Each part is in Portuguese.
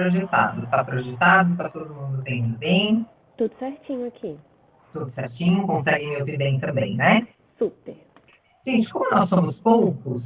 projetado. Está projetado? Está todo mundo vendo bem? Tudo certinho aqui. Tudo certinho? Consegue me ouvir bem também, né? Super. Gente, como nós somos poucos,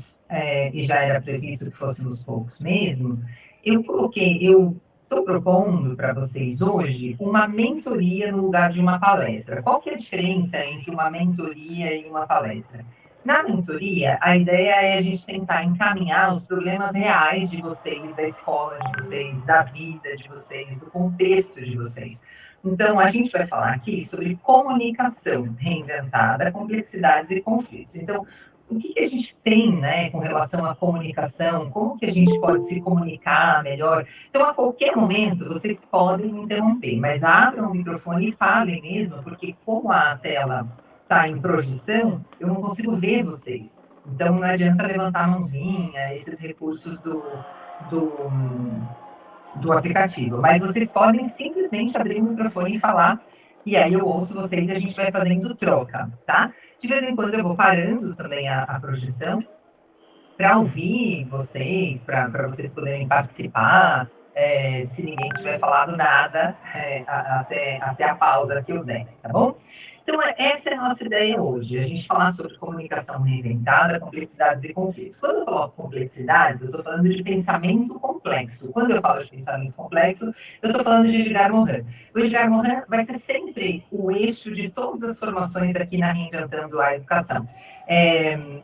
e já era previsto que fôssemos poucos mesmo, eu estou propondo para vocês hoje uma mentoria no lugar de uma palestra. Qual que é a diferença entre uma mentoria e uma palestra? Na mentoria, a ideia é a gente tentar encaminhar os problemas reais de vocês, da escola de vocês, da vida de vocês, do contexto de vocês. Então, a gente vai falar aqui sobre comunicação reinventada, complexidades e conflitos. Então, o que a gente tem, né, com relação à comunicação? Como que a gente pode se comunicar melhor? Então, a qualquer momento, vocês podem me interromper, mas abram o microfone e falem mesmo, porque como a tela está em projeção, eu não consigo ver vocês. Então, não adianta levantar a mãozinha, esses recursos do, do aplicativo. Mas vocês podem simplesmente abrir o microfone e falar, e aí eu ouço vocês e a gente vai fazendo troca, tá? De vez em quando eu vou parando também a projeção para ouvir vocês, para vocês poderem participar, se ninguém tiver falado nada, até a pausa que eu der, tá bom? Então, essa é a nossa ideia hoje, a gente falar sobre comunicação reinventada, complexidades e conflitos. Quando eu falo complexidades, eu estou falando de pensamento complexo. Quando eu falo de pensamento complexo, eu estou falando de Edgar Morin. O Edgar Morin vai ser sempre o eixo de todas as formações aqui na Reinventando a Educação.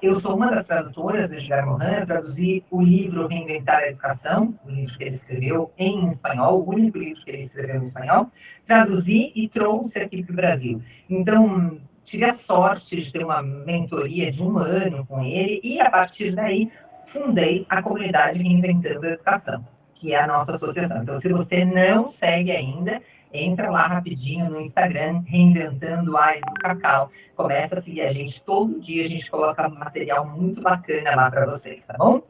Eu sou uma das tradutoras do Edgar Morin, eu traduzi o livro Reinventar a Educação, o livro que ele escreveu em espanhol, o único livro que ele escreveu em espanhol, traduzi e trouxe aqui para o Brasil. Então, tive a sorte de ter uma mentoria de 1 ano com ele e, a partir daí, fundei a comunidade Reinventando a Educação, que é a nossa associação. Então, se você não segue ainda, entra lá rapidinho no Instagram, Reinventando a Educacau. Começa a seguir a gente todo dia, a gente coloca material muito bacana lá para vocês, tá bom?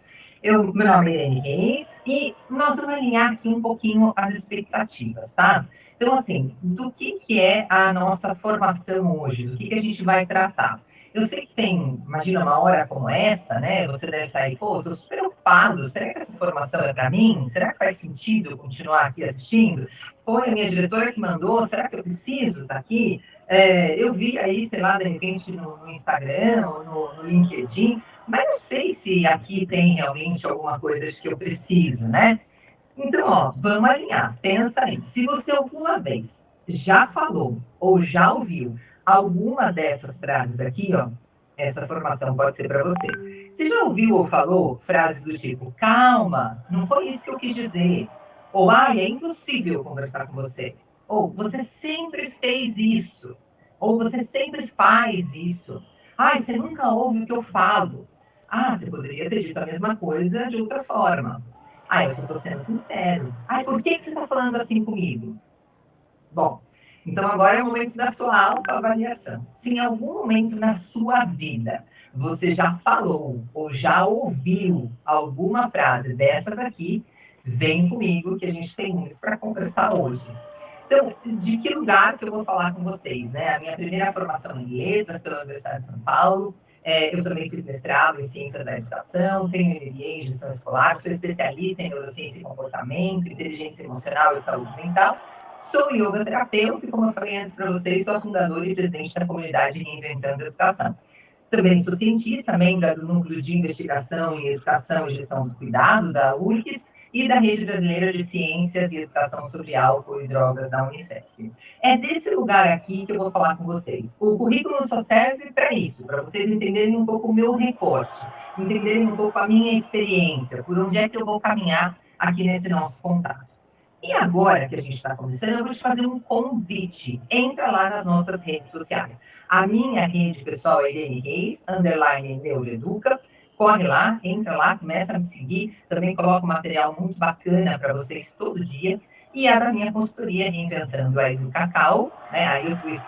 Meu nome é Irene Reis e nós vamos alinhar aqui um pouquinho as expectativas, tá? Então, assim, do que é a nossa formação hoje? Do que a gente vai tratar? Eu sei que tem, imagina, uma hora como essa, né? Você deve sair, pô, estou super preocupado, será que essa formação é para mim? Será que faz sentido eu continuar aqui assistindo? Foi a minha diretora que mandou, será que eu preciso estar aqui? Eu vi aí, sei lá, de repente no Instagram ou no LinkedIn, mas não sei se aqui tem realmente alguma coisa que eu preciso, né? Então, ó, vamos alinhar. Pensa aí. Se você alguma vez já falou ou já ouviu alguma dessas frases aqui, ó, essa formação pode ser para você. Você já ouviu ou falou frases do tipo, calma, não foi isso que eu quis dizer. Ou, é impossível conversar com você. Ou, você sempre fez isso. Ou, você sempre faz isso. Você nunca ouve o que eu falo. Você poderia ter dito a mesma coisa de outra forma. Eu só estou sendo sincero. Por que você está falando assim comigo? Bom, então agora é o momento da sua autoavaliação. Se em algum momento na sua vida você já falou ou já ouviu alguma frase dessas aqui, vem comigo que a gente tem muito para conversar hoje. Então, de que lugar que eu vou falar com vocês, né? A minha primeira formação em letras pela Universidade de São Paulo, eu também fiz mestrado em ciência da educação, tenho MBA em gestão escolar, sou especialista em neurociência e comportamento, inteligência emocional e saúde mental. Sou yoga terapeuta e, como eu falei antes para vocês, sou a fundadora e presidente da comunidade Reinventando a Educação. Também sou cientista, membro do Núcleo de Investigação em Educação e Gestão do Cuidado, da UFRGS, e da Rede Brasileira de Ciências e Educação sobre Álcool e Drogas da Unicef. É desse lugar aqui que eu vou falar com vocês. O currículo só serve para isso, para vocês entenderem um pouco o meu recorte, entenderem um pouco a minha experiência, por onde é que eu vou caminhar aqui nesse nosso contato. E agora que a gente está começando, eu vou te fazer um convite. Entra lá nas nossas redes sociais. A minha rede pessoal é Irene Reis, _Neuroeduca. Corre lá, entra lá, começa a me seguir. Também coloco material muito bacana para vocês todo dia. E a da minha consultoria, Reinventando a Educacau, né? Aí eu fui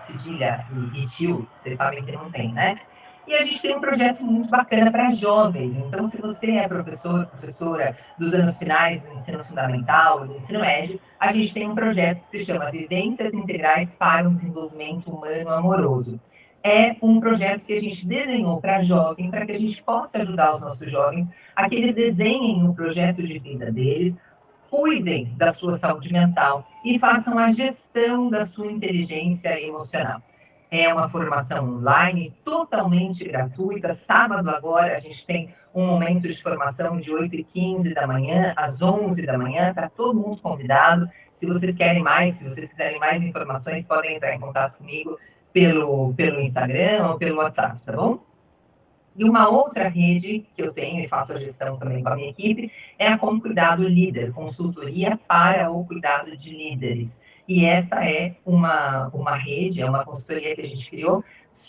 cedilha e tio, vocês sabem que não tem, né? E a gente tem um projeto muito bacana para jovens. Então, se você é professor, professora dos anos finais do ensino fundamental, do ensino médio, a gente tem um projeto que se chama Vivências Integrais para um Desenvolvimento Humano Amoroso. É um projeto que a gente desenhou para jovens, para que a gente possa ajudar os nossos jovens a que eles desenhem o projeto de vida deles, cuidem da sua saúde mental e façam a gestão da sua inteligência emocional. É uma formação online totalmente gratuita. Sábado agora a gente tem um momento de formação de 8h15 da manhã às 11 da manhã. Está todo mundo convidado. Se vocês querem mais, se vocês quiserem mais informações, podem entrar em contato comigo pelo Instagram ou pelo WhatsApp, tá bom? E uma outra rede que eu tenho e faço a gestão também com a minha equipe é a Como Cuidado Líder, consultoria para o cuidado de líderes. E essa é uma rede, é uma consultoria que a gente criou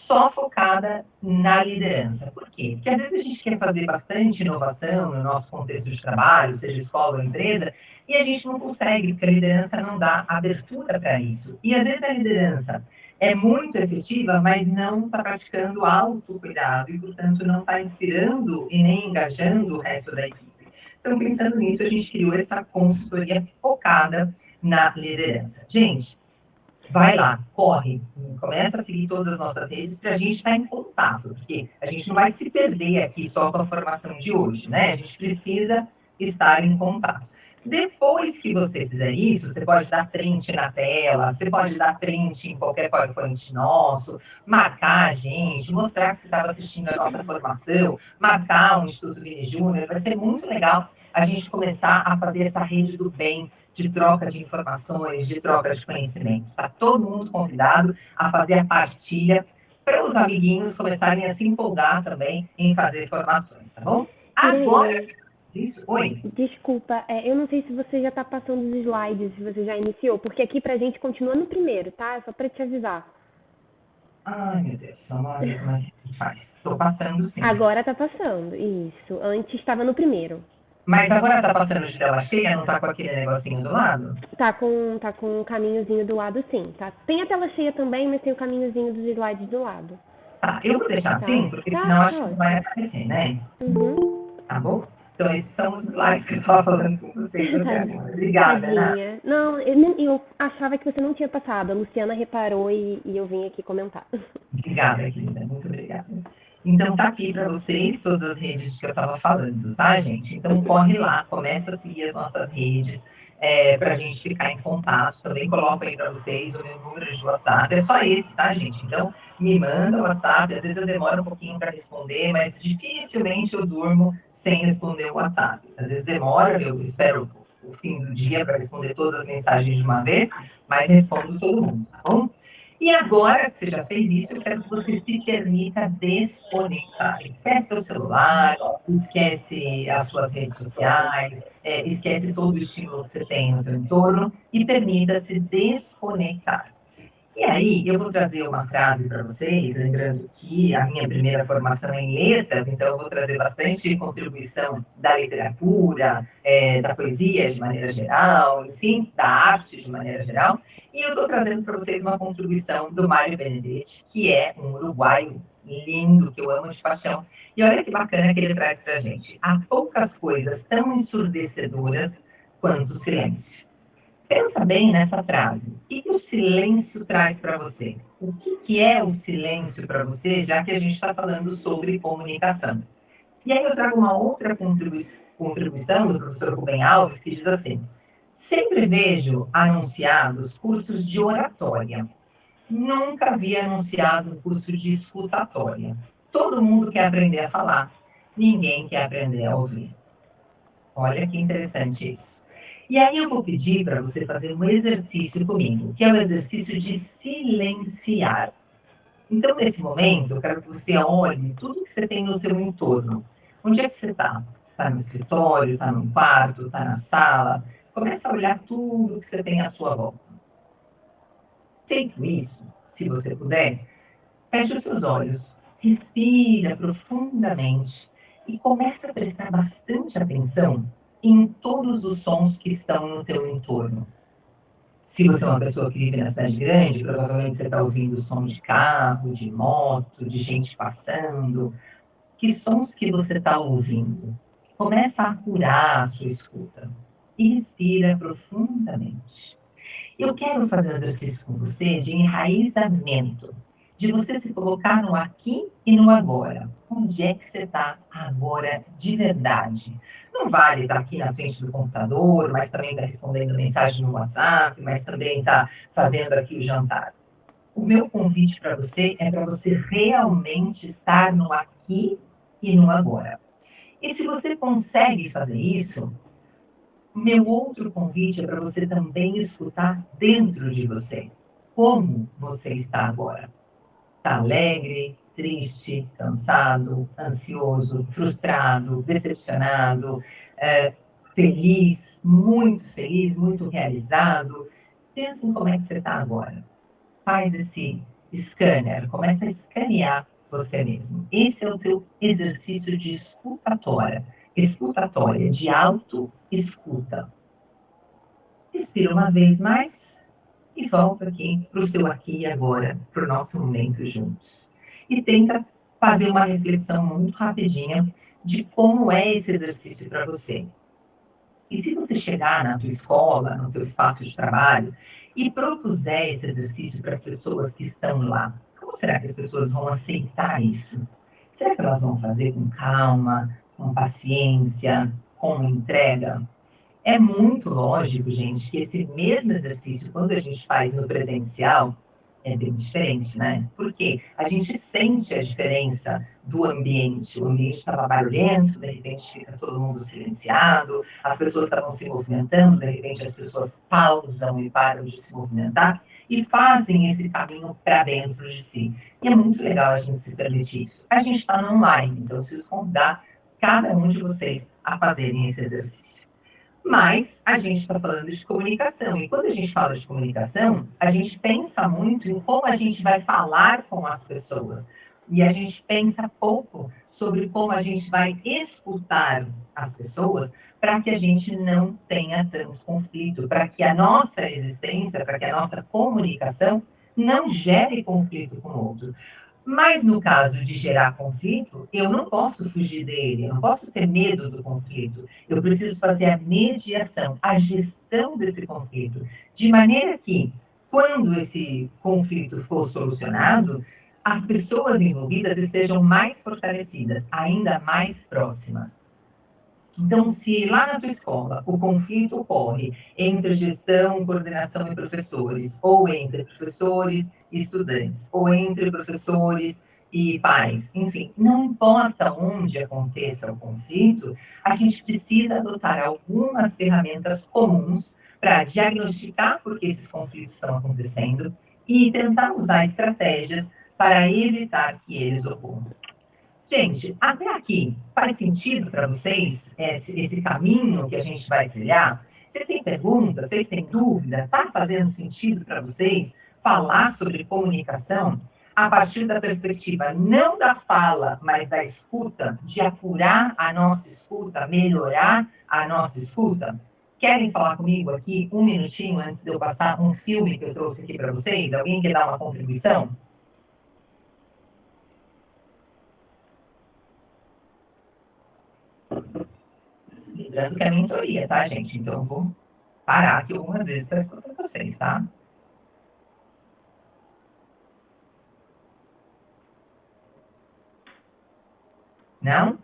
só focada na liderança. Por quê? Porque às vezes a gente quer fazer bastante inovação no nosso contexto de trabalho, seja escola ou empresa, e a gente não consegue, porque a liderança não dá abertura para isso. E às vezes a liderança é muito efetiva, mas não está praticando autocuidado e, portanto, não está inspirando e nem engajando o resto da equipe. Então, pensando nisso, a gente criou essa consultoria focada na liderança. Gente, vai lá, corre, começa a seguir todas as nossas redes para a gente estar em contato, porque a gente não vai se perder aqui só com a formação de hoje, né? A gente precisa estar em contato. Depois que você fizer isso, você pode dar print na tela, você pode dar print em qualquer PowerPoint nosso, marcar a gente, mostrar que você estava assistindo a nossa formação, marcar o Instituto Vini Júnior. Vai ser muito legal a gente começar a fazer essa rede do bem, de troca de informações, de troca de conhecimentos. Está todo mundo convidado a fazer a partilha para os amiguinhos começarem a se empolgar também em fazer formações, tá bom? Agora, isso, oi. Desculpa, eu não sei se você já está passando os slides, se você já iniciou, porque aqui pra gente continua no primeiro, tá? É só para te avisar. Ai, meu Deus, vamos ver como é que a gente faz. Estou passando sim. Agora tá passando, isso. Antes estava no primeiro. Mas agora está passando de tela cheia, não está com aquele negocinho do lado? Tá com um caminhozinho do lado, sim, tá? Tem a tela cheia também, mas tem o caminhozinho dos slides do lado. Tá, eu vou deixar Tá? assim, porque Tá, senão acho que tá não vai ótimo. aparecer, né? Uhum. Tá bom? Então, esses são os slides que eu estava falando com vocês até agora. Obrigada, Ana. Tadinha. Não, eu achava que você não tinha passado. A Luciana reparou e eu vim aqui comentar. Obrigada, querida. Muito obrigada. Então, tá aqui para vocês todas as redes que eu estava falando, tá, gente? Então, corre lá, começa a seguir as nossas redes para a gente ficar em contato. Também coloco aí para vocês o meu número de WhatsApp. É só esse, tá, gente? Então, me manda o WhatsApp. Às vezes eu demoro um pouquinho para responder, mas dificilmente eu durmo sem responder o WhatsApp. Às vezes demora, eu espero o fim do dia para responder todas as mensagens de uma vez, mas respondo todo mundo, tá bom? E agora que você já fez isso, eu quero que você se permita desconectar. Esquece o celular, esquece as suas redes sociais, esquece todo o estímulo que você tem no seu entorno e permita-se desconectar. E aí, eu vou trazer uma frase para vocês, lembrando que a minha primeira formação é em letras, então eu vou trazer bastante contribuição da literatura, da poesia de maneira geral, enfim, da arte de maneira geral. E eu estou trazendo para vocês uma contribuição do Mário Benedetti, que é um uruguaio lindo, que eu amo de paixão. E olha que bacana que ele traz para a gente. Há poucas coisas tão ensurdecedoras quanto o silêncio. Pensa bem nessa frase. O que o silêncio traz para você? O que é o silêncio para você, já que a gente está falando sobre comunicação? E aí eu trago uma outra contribuição do professor Rubem Alves, que diz assim: sempre vejo anunciados cursos de oratória. Nunca vi anunciado um curso de escutatória. Todo mundo quer aprender a falar, ninguém quer aprender a ouvir. Olha que interessante isso. E aí eu vou pedir para você fazer um exercício comigo, que é o exercício de silenciar. Então, nesse momento, eu quero que você olhe tudo que você tem no seu entorno. Onde é que você está? Está no escritório, está no quarto, está na sala? Começa a olhar tudo que você tem à sua volta. Feito isso, se você puder, feche os seus olhos, respira profundamente e comece a prestar bastante atenção em todos os sons que estão no seu entorno. Se você é uma pessoa que vive na cidade grande, provavelmente você está ouvindo som de carro, de moto, de gente passando. Que sons que você está ouvindo? Começa a apurar a sua escuta e respira profundamente. Eu quero fazer um exercício com você de enraizamento. de você se colocar no aqui e no agora. Onde é que você está agora de verdade? Não vale estar aqui na frente do computador, mas também está respondendo mensagem no WhatsApp, mas também está fazendo aqui o jantar. O meu convite para você é para você realmente estar no aqui e no agora. E se você consegue fazer isso, meu outro convite é para você também escutar dentro de você. Como você está agora? Está alegre, triste, cansado, ansioso, frustrado, decepcionado, feliz, muito realizado? Pensa em como é que você está agora. Faz esse scanner, começa a escanear você mesmo. Esse é o teu exercício de escutatória, de auto-escuta. Respira uma vez mais e volta aqui para o seu aqui e agora, para o nosso momento juntos. E tenta fazer uma reflexão muito rapidinha de como é esse exercício para você. E se você chegar na tua escola, no teu espaço de trabalho, e propuser esse exercício para as pessoas que estão lá, como será que as pessoas vão aceitar isso? Será que elas vão fazer com calma, com paciência, com entrega? É muito lógico, gente, que esse mesmo exercício, quando a gente faz no presencial, é bem diferente, né? Porque a gente sente a diferença do ambiente. O ambiente estava barulhento, de repente fica todo mundo silenciado, as pessoas estavam se movimentando, de repente as pessoas pausam e param de se movimentar e fazem esse caminho para dentro de si. E é muito legal a gente se permitir isso. A gente está no online, então eu preciso convidar cada um de vocês a fazerem esse exercício. Mas a gente está falando de comunicação. E quando a gente fala de comunicação, a gente pensa muito em como a gente vai falar com as pessoas. E a gente pensa pouco sobre como a gente vai escutar as pessoas para que a gente não tenha tanto conflito, para que a nossa existência, para que a nossa comunicação não gere conflito com o outro. Mas no caso de gerar conflito, eu não posso fugir dele, eu não posso ter medo do conflito. Eu preciso fazer a mediação, a gestão desse conflito, de maneira que, quando esse conflito for solucionado, as pessoas envolvidas estejam mais fortalecidas, ainda mais próximas. Então, se lá na tua escola o conflito ocorre entre gestão, coordenação e professores, ou entre professores e estudantes, ou entre professores e pais, enfim, não importa onde aconteça o conflito, a gente precisa adotar algumas ferramentas comuns para diagnosticar por que esses conflitos estão acontecendo e tentar usar estratégias para evitar que eles ocorram. Gente, até aqui, faz sentido para vocês esse caminho que a gente vai trilhar? Vocês têm perguntas? Vocês têm dúvidas? Está fazendo sentido para vocês falar sobre comunicação a partir da perspectiva não da fala, mas da escuta, de apurar a nossa escuta, melhorar a nossa escuta? Querem falar comigo aqui um minutinho antes de eu passar um filme que eu trouxe aqui para vocês? Alguém quer dar uma contribuição? Lembrando que é mentoria, tá, gente? Então, eu vou parar aqui algumas vezes para escutar vocês, tá? Não?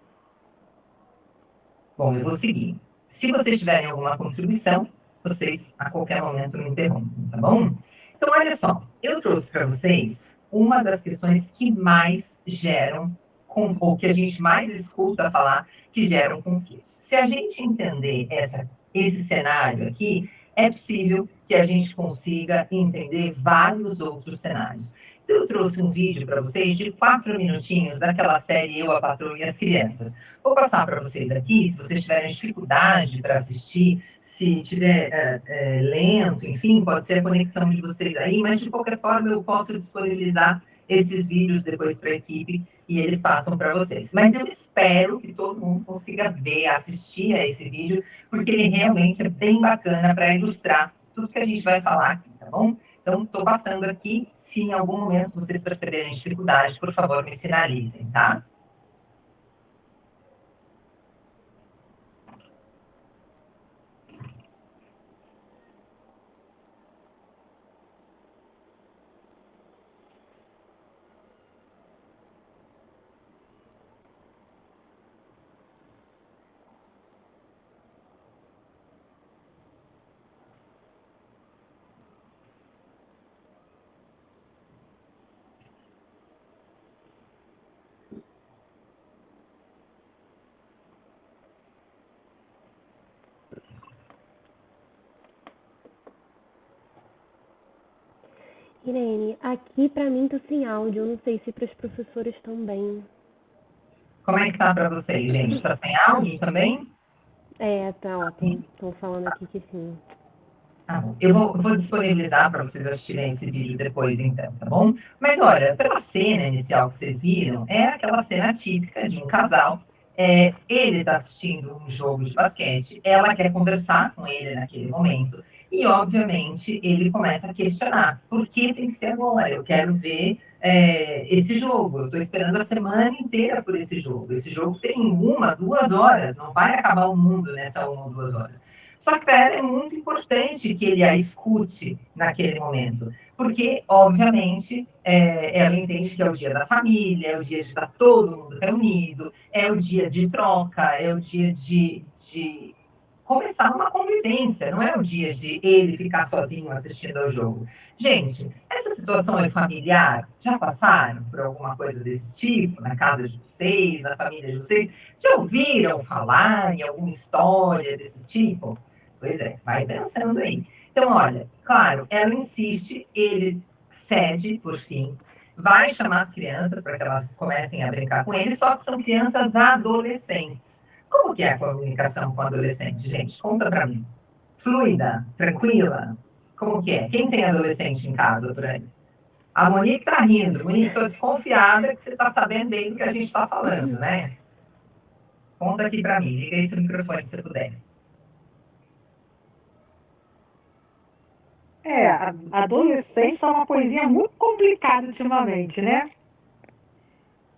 Bom, eu vou seguir. Se vocês tiverem alguma contribuição, vocês a qualquer momento me interrompem, tá bom? Então, olha só, eu trouxe para vocês uma das questões que mais geram, ou que a gente mais escuta falar, que geram conflitos. Se a gente entender esse cenário aqui, é possível que a gente consiga entender vários outros cenários. Então, eu trouxe um vídeo para vocês de 4 minutinhos daquela série Eu, a Patroa e as Crianças. Vou passar para vocês aqui, se vocês tiverem dificuldade para assistir, se tiver lento, enfim, pode ser a conexão de vocês aí, mas de qualquer forma eu posso disponibilizar esses vídeos depois para a equipe e eles passam para vocês. Mas eu espero que todo mundo consiga ver, assistir a esse vídeo, porque ele realmente é bem bacana para ilustrar tudo que a gente vai falar aqui, tá bom? Então, estou passando aqui. Se em algum momento vocês perceberem dificuldade, por favor, me sinalizem, tá? Irene, aqui pra mim tá sem áudio. Eu não sei se para os professores também. Como é que tá para vocês, gente? Tá sem áudio também? Tá ótimo. Estão falando aqui que sim. Tá bom. Eu vou disponibilizar para vocês assistirem esse vídeo depois, então, tá bom? Mas olha, pela cena inicial que vocês viram, é aquela cena típica de um casal. Ele está assistindo um jogo de basquete, ela quer conversar com ele naquele momento, e obviamente ele começa a questionar: por que tem que ser agora? Eu quero ver esse jogo, eu estou esperando a semana inteira por esse jogo. Esse jogo tem 1, 2 horas, não vai acabar o mundo nessa 1 ou 2 horas. Só que para ela é muito importante que ele a escute naquele momento, porque, obviamente, ela entende que é o dia da família, é o dia de estar todo mundo reunido, é o dia de troca, é o dia de começar uma convivência, não é o dia de ele ficar sozinho assistindo ao jogo. Gente, essa situação é familiar? Já passaram por alguma coisa desse tipo, na casa de vocês, na família de vocês? Já ouviram falar em alguma história desse tipo? Pois é, vai pensando aí. Então, olha, claro, ela insiste, ele cede, por fim, vai chamar as crianças para que elas comecem a brincar com ele, só que são crianças adolescentes. Como que é a comunicação com adolescente, gente? Conta para mim. Fluida? Tranquila? Como que é? Quem tem adolescente em casa por aí? A Monique está rindo. Monique, estou desconfiada que você está sabendo bem do que a gente está falando, né? Conta aqui para mim. Liga aí seu microfone, se você puder. A adolescência é uma coisinha muito complicada ultimamente, né?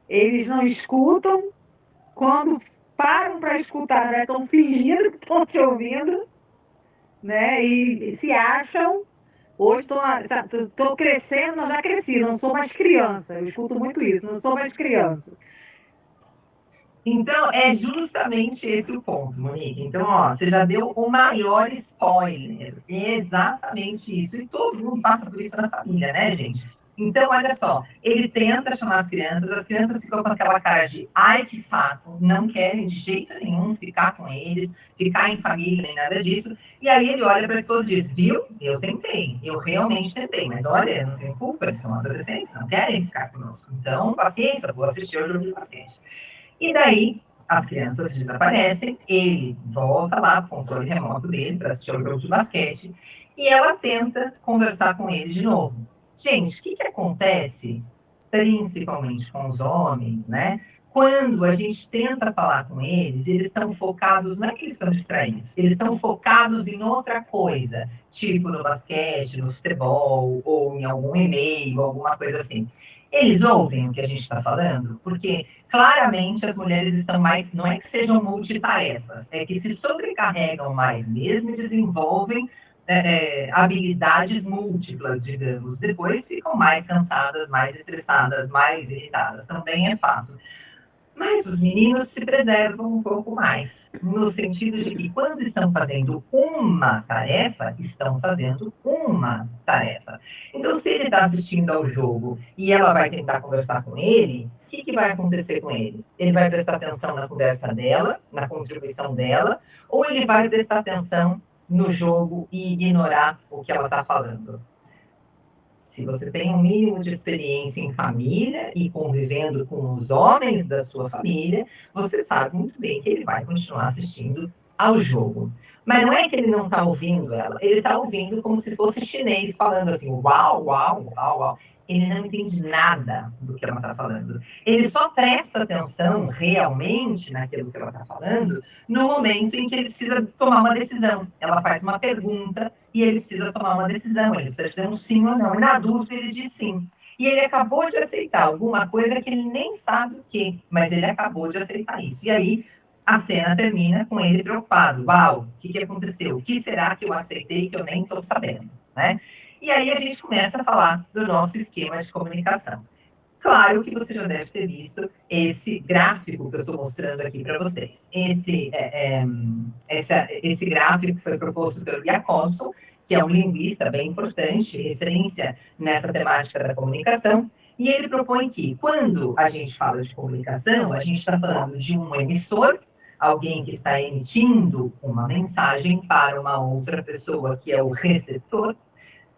Eles não escutam, quando param para escutar, já estão fingindo que estão te ouvindo, né? E se acham. Hoje estou crescendo, mas já cresci, não sou mais criança. Eu escuto muito isso, não sou mais criança. Então, é justamente esse o ponto, Monique. Então, ó, você já deu o maior spoiler. É exatamente isso. E todo mundo passa por isso na família, né, gente? Então, olha só, ele tenta chamar as crianças ficam com aquela cara de ai que saco, não querem de jeito nenhum ficar com eles, ficar em família, nem nada disso. E aí ele olha para todos e diz, viu? Eu tentei, eu realmente tentei, mas olha, eu não tenho culpa, eles são adolescentes, não querem ficar conosco. Então, paciência, vou assistir o jogo de basquete. E daí, as crianças desaparecem, ele volta lá com o controle remoto dele para assistir ao jogo de basquete, e ela tenta conversar com ele de novo. Gente, o que acontece, principalmente com os homens, né? Quando a gente tenta falar com eles, eles estão focados, não é que eles estão distraídos, eles estão focados em outra coisa, tipo no basquete, no futebol, ou em algum e-mail, alguma coisa assim. Eles ouvem o que a gente está falando, porque claramente as mulheres estão mais, não é que sejam multitarefas, é que se sobrecarregam mais mesmo e desenvolvem habilidades múltiplas, digamos. Depois ficam mais cansadas, mais estressadas, mais irritadas. Também é fato. Mas os meninos se preservam um pouco mais, no sentido de que quando estão fazendo uma tarefa, estão fazendo uma tarefa. Então, se ele está assistindo ao jogo e ela vai tentar conversar com ele, o que vai acontecer com ele? Ele vai prestar atenção na conversa dela, na contribuição dela, ou ele vai prestar atenção no jogo e ignorar o que ela está falando? Se você tem um mínimo de experiência em família e convivendo com os homens da sua família, você sabe muito bem que ele vai continuar assistindo ao jogo. Mas não é que ele não está ouvindo ela, ele está ouvindo como se fosse chinês, falando assim, uau, uau, uau, uau. Ele não entende nada do que ela está falando. Ele só presta atenção realmente naquilo que ela está falando no momento em que ele precisa tomar uma decisão. Ela faz uma pergunta e ele precisa tomar uma decisão, ele precisa dizer um sim ou não. E na dúvida ele diz sim. E ele acabou de aceitar alguma coisa que ele nem sabe o que, mas ele acabou de aceitar isso. E aí a cena termina com ele preocupado. Uau, o que aconteceu? O que será que eu aceitei que eu nem estou sabendo? Né? E aí a gente começa a falar do nosso esquema de comunicação. Claro que você já deve ter visto esse gráfico que eu estou mostrando aqui para vocês. Esse gráfico foi proposto pelo Jacobson, que é um linguista bem importante, referência nessa temática da comunicação, e ele propõe que, quando a gente fala de comunicação, a gente está falando de um emissor, alguém que está emitindo uma mensagem para uma outra pessoa, que é o receptor,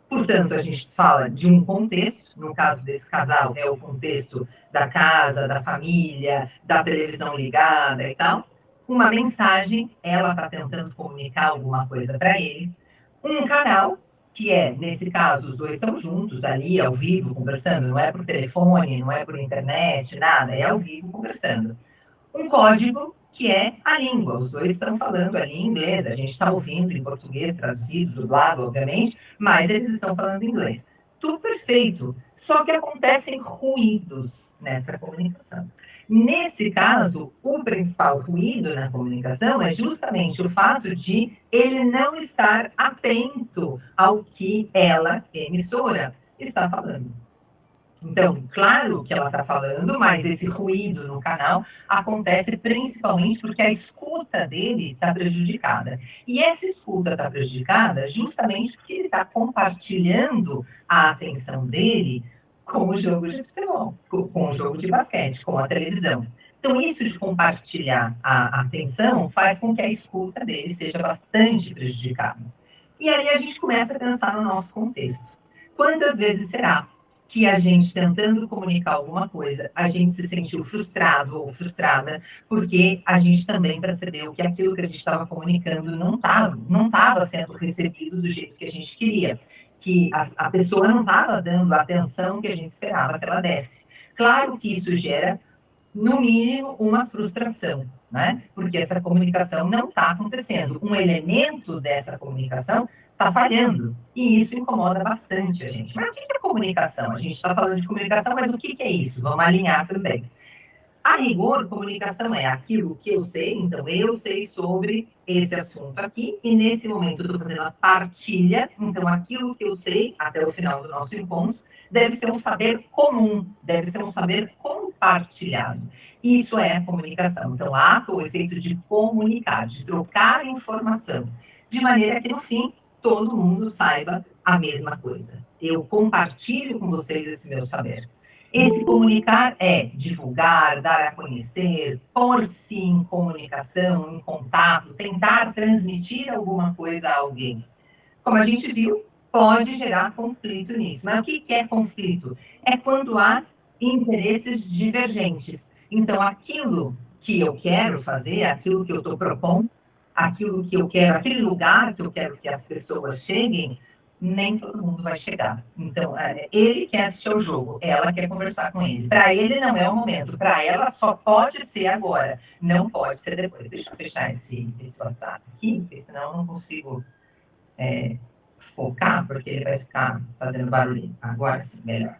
Portanto, a gente fala de um contexto, no caso desse casal, é o contexto da casa, da família, da televisão ligada e tal. Uma mensagem, ela está tentando comunicar alguma coisa para ele. Um canal, que é, nesse caso, os dois estão juntos ali, ao vivo, conversando, não é por telefone, não é por internet, nada, é ao vivo conversando. Um código, que é a língua. Os dois estão falando ali em inglês, a gente está ouvindo em português, traduzido, dublado, obviamente, mas eles estão falando inglês. Tudo perfeito. Só que acontecem ruídos nessa comunicação. Nesse caso, o principal ruído na comunicação é justamente o fato de ele não estar atento ao que ela, emissora, está falando. Então, claro que ela está falando, mas esse ruído no canal acontece principalmente porque a escuta dele está prejudicada. E essa escuta está prejudicada justamente porque ele está compartilhando a atenção dele com o jogo de futebol, com o jogo de basquete, com a televisão. Então, isso de compartilhar a atenção faz com que a escuta dele seja bastante prejudicada. E aí a gente começa a pensar no nosso contexto. Quantas vezes será que a gente, tentando comunicar alguma coisa, a gente se sentiu frustrado ou frustrada, porque a gente também percebeu que aquilo que a gente estava comunicando não estava sendo recebido do jeito que a gente queria, que a pessoa não estava dando a atenção que a gente esperava que ela desse. Claro que isso gera, no mínimo, uma frustração, né? Porque essa comunicação não está acontecendo. Um elemento dessa comunicação está falhando. E isso incomoda bastante a gente. Mas o que é comunicação? A gente está falando de comunicação, mas o que é isso? Vamos alinhar também. A rigor, comunicação é aquilo que eu sei, então eu sei sobre esse assunto aqui, e nesse momento eu estou fazendo a partilha, então aquilo que eu sei, até o final do nosso encontro, deve ser um saber comum, deve ser um saber compartilhado. Isso é a comunicação. Então, há o efeito de comunicar, de trocar informação, de maneira que, no fim, todo mundo saiba a mesma coisa. Eu compartilho com vocês esse meu saber. Esse comunicar é divulgar, dar a conhecer, pôr-se em comunicação, em contato, tentar transmitir alguma coisa a alguém. Como a gente viu, pode gerar conflito nisso. Mas o que é conflito? É quando há interesses divergentes. Então, aquilo que eu quero fazer, aquilo que eu estou propondo, aquilo que eu quero, aquele lugar que eu quero que as pessoas cheguem, nem todo mundo vai chegar. Então, ele quer assistir ao jogo, ela quer conversar com ele. Para ele não é o momento, para ela só pode ser agora, não pode ser depois. Deixa eu fechar esse WhatsApp aqui, porque senão eu não consigo focar, porque ele vai ficar fazendo barulho. Agora sim, melhor.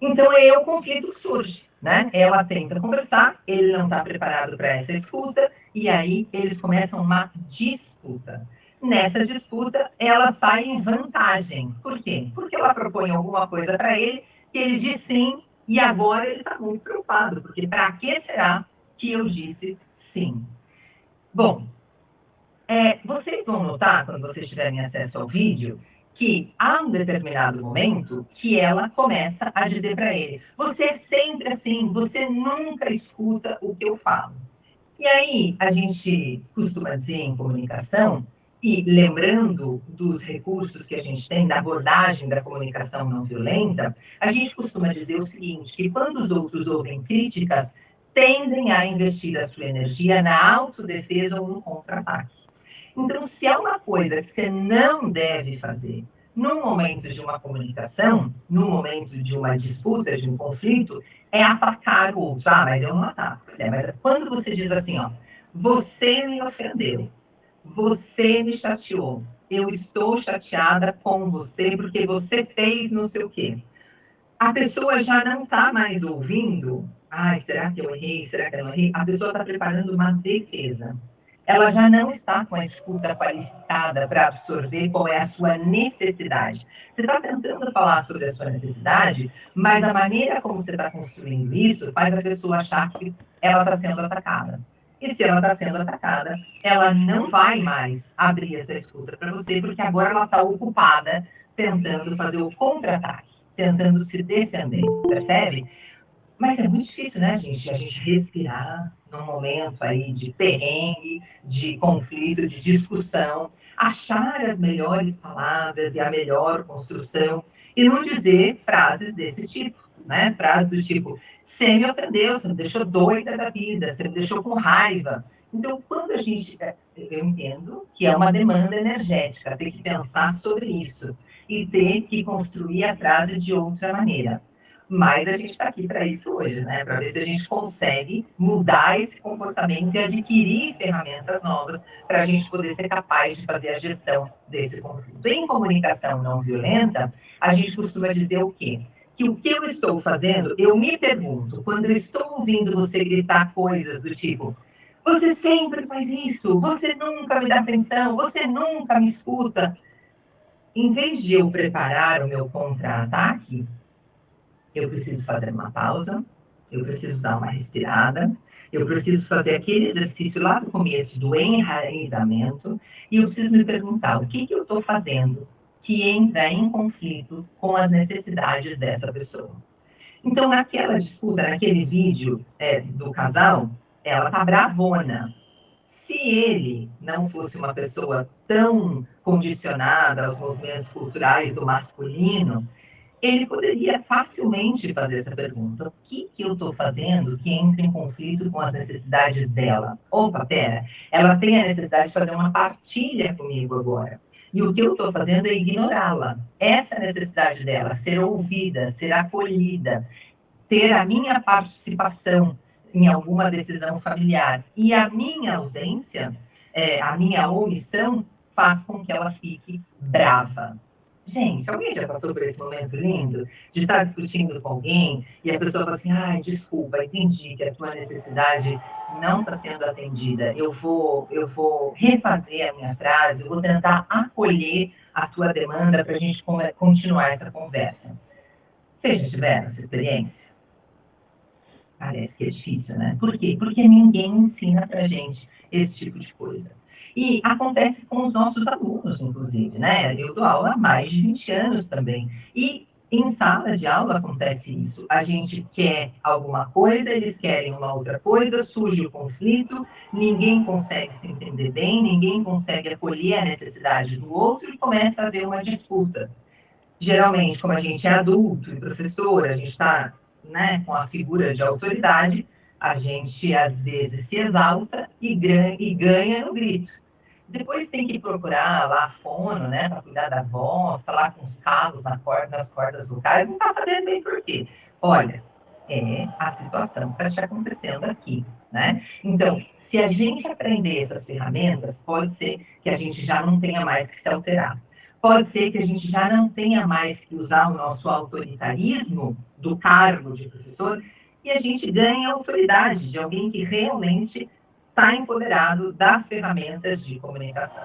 Então, aí o conflito surge, né? Ela tenta conversar, ele não está preparado para essa escuta, e aí eles começam uma disputa. Nessa disputa, ela sai em vantagem. Por quê? Porque ela propõe alguma coisa para ele, que ele diz sim, e agora ele está muito preocupado, porque para que será que eu disse sim? Bom, vocês vão notar, quando vocês tiverem acesso ao vídeo, que há um determinado momento que ela começa a dizer para ele: você é sempre assim, você nunca escuta o que eu falo. E aí, a gente costuma dizer em comunicação, e lembrando dos recursos que a gente tem, da abordagem da comunicação não violenta, a gente costuma dizer o seguinte, que quando os outros ouvem críticas, tendem a investir a sua energia na autodefesa ou no contra-ataque. Então, se há uma coisa que você não deve fazer no momento de uma comunicação, no momento de uma disputa, de um conflito, é atacar o outro. Ah, mas eu não ataco. Mas quando você diz assim, ó, você me ofendeu, você me chateou, eu estou chateada com você porque você fez não sei o quê. A pessoa já não está mais ouvindo, ai, será que eu errei, será que eu não errei? A pessoa está preparando uma defesa. Ela já não está com a escuta qualificada para absorver qual é a sua necessidade. Você está tentando falar sobre a sua necessidade, mas a maneira como você está construindo isso faz a pessoa achar que ela está sendo atacada. E se ela está sendo atacada, ela não vai mais abrir essa escuta para você, porque agora ela está ocupada tentando fazer o contra-ataque, tentando se defender, percebe? Mas é muito difícil, né, gente? A gente respirar num momento aí de perrengue, de conflito, de discussão, achar as melhores palavras e a melhor construção, e não dizer frases desse tipo, né? Frases do tipo, você me ofendeu, você me deixou doida da vida, você me deixou com raiva. Então, quando a gente. Eu entendo que é uma demanda energética, ter que pensar sobre isso e ter que construir a frase de outra maneira. Mas a gente está aqui para isso hoje, né? Para ver se a gente consegue mudar esse comportamento e adquirir ferramentas novas para a gente poder ser capaz de fazer a gestão desse conflito. Em comunicação não violenta, a gente costuma dizer o quê? Que o que eu estou fazendo, eu me pergunto, quando eu estou ouvindo você gritar coisas do tipo, você sempre faz isso, você nunca me dá atenção, você nunca me escuta. Em vez de eu preparar o meu contra-ataque, eu preciso fazer uma pausa, eu preciso dar uma respirada, eu preciso fazer aquele exercício lá do começo do enraizamento e eu preciso me perguntar o que eu estou fazendo que entra em conflito com as necessidades dessa pessoa. Então, naquela disputa, naquele vídeo do casal, ela tá bravona. Se ele não fosse uma pessoa tão condicionada aos movimentos culturais do masculino, ele poderia facilmente fazer essa pergunta: o que eu estou fazendo que entra em conflito com as necessidades dela? Opa, pera, ela tem a necessidade de fazer uma partilha comigo agora. E o que eu estou fazendo é ignorá-la. Essa necessidade dela, ser ouvida, ser acolhida, ter a minha participação em alguma decisão familiar e a minha ausência, a minha omissão, faz com que ela fique brava. Gente, alguém já passou por esse momento lindo de estar discutindo com alguém e a pessoa fala assim, ai, desculpa, entendi que a tua necessidade não está sendo atendida. Eu vou refazer a minha frase, eu vou tentar acolher a tua demanda para a gente continuar essa conversa. Vocês já tiveram essa experiência? Parece que é difícil, né? Por quê? Porque ninguém ensina pra gente esse tipo de coisa. E acontece com os nossos alunos, inclusive, né? Eu dou aula há mais de 20 anos também. E em sala de aula acontece isso. A gente quer alguma coisa, eles querem uma outra coisa, surge o conflito, ninguém consegue se entender bem, ninguém consegue acolher a necessidade do outro e começa a haver uma disputa. Geralmente, como a gente é adulto e professor, a gente está, né, com a figura de autoridade, a gente às vezes se exalta e ganha no grito. Depois tem que procurar lá a fono, né, para cuidar da voz, falar com os calos nas cordas vocais, não está fazendo bem por quê? Olha, é a situação que está te acontecendo aqui, né? Então, se a gente aprender essas ferramentas, pode ser que a gente já não tenha mais que se alterar. Pode ser que a gente já não tenha mais que usar o nosso autoritarismo do cargo de professor e a gente ganha a autoridade de alguém que realmente está empoderado das ferramentas de comunicação.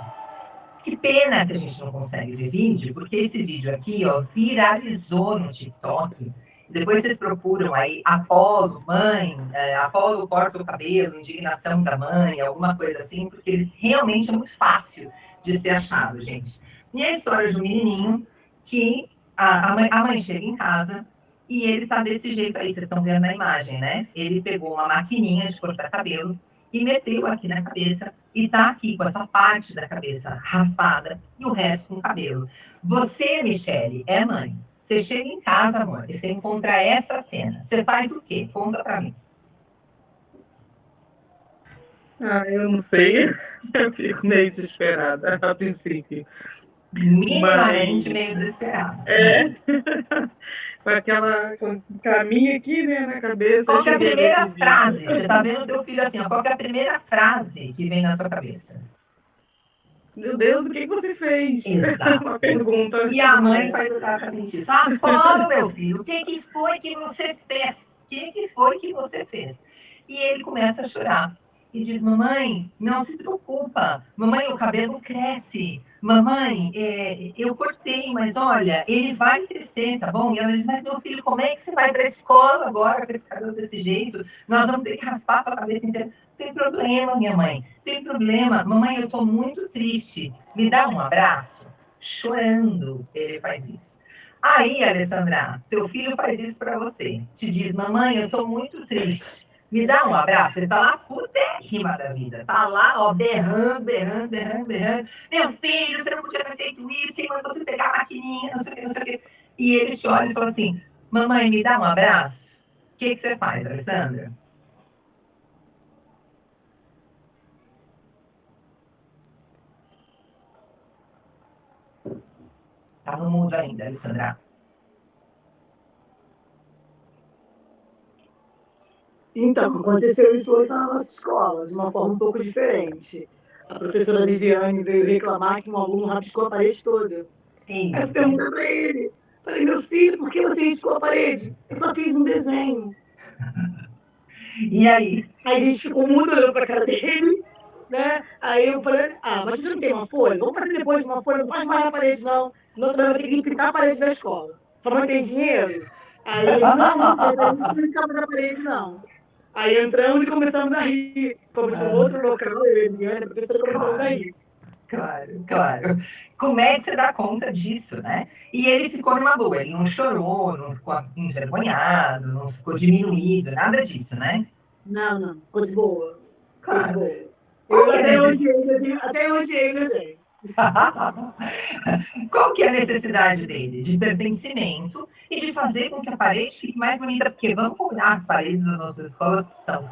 Que pena que a gente não consegue ver vídeo, porque esse vídeo aqui, ó, viralizou no TikTok. Depois vocês procuram aí Apolo, mãe, Apolo corta o cabelo, indignação da mãe, alguma coisa assim, porque ele realmente é muito fácil de ser achado, gente. E é a história de um menininho que a mãe chega em casa e ele está desse jeito aí, vocês estão vendo na imagem, né? Ele pegou uma maquininha de cortar cabelo e meteu aqui na cabeça e está aqui com essa parte da cabeça raspada e o resto com cabelo. Você, Michele, é mãe. Você chega em casa, amor, e você encontra essa cena. Você faz o quê? Conta pra mim. Eu não sei. Eu fico meio desesperada a princípio. Minimamente meio desesperada. Com o caminho aqui, né, na cabeça. Qual que é a primeira frase? Você tá vendo o teu filho assim, ó, qual que é a primeira frase que vem na sua cabeça? Meu Deus, o que você fez? Exato. Uma pergunta. E a mãe faz exatamente isso. Apolo, meu filho, o que foi que você fez? O que foi que você fez? E ele começa a chorar. E diz, mamãe, não se preocupa. Mamãe, o cabelo cresce. Mamãe, eu cortei, mas olha, ele vai crescer, tá bom? E ela diz, mas meu filho, como é que você vai para a escola agora com esse cabelo desse jeito? Nós vamos ter que raspar a sua cabeça inteira. Tem problema, minha mãe. Tem problema. Mamãe, eu estou muito triste. Me dá um abraço? Chorando, ele faz isso. Aí, Alessandra, seu filho faz isso pra você. Te diz, mamãe, eu tô muito triste. Me dá um abraço. Ele tá lá putérrima da vida. Tá lá, ó, berrando, berrando, berrando, berrando. Meu filho, você não podia ter feito isso. Quem mandou você pegar a maquininha, não sei o que, não sei o que. E ele te olha e fala assim, mamãe, me dá um abraço. O que você faz, Alessandra? Tá no mundo ainda, Alessandra. Então, aconteceu isso hoje na nossa escola, de uma forma um pouco diferente. A professora Liviane veio reclamar que um aluno rabiscou a parede toda. Aí eu perguntei para ele, falei, meu filho, por que você riscou a parede? Eu só fiz um desenho. E aí? Aí a gente ficou muito olhando para a cara dele, né? Aí eu falei, mas você não tem uma folha? Vamos fazer depois uma folha, não faz mais na parede não, senão você vai ter que pintar a parede da escola. Sua mãe tem dinheiro? Aí ele, não tem, não pintar na parede não. Aí entramos e começamos a rir. Fomos para um outro local, eu e a Eliane, a professora começamos a rir. Claro, claro. Como é que você dá conta disso, né? E ele ficou numa boa, ele não chorou, não ficou envergonhado, não ficou diminuído, nada disso, né? Não, ficou de boa. Claro. Eu até hoje ele tem. Qual que é a necessidade dele? De pertencimento e de fazer com que a parede fique mais bonita, porque vamos combinar, as paredes das nossas escolas são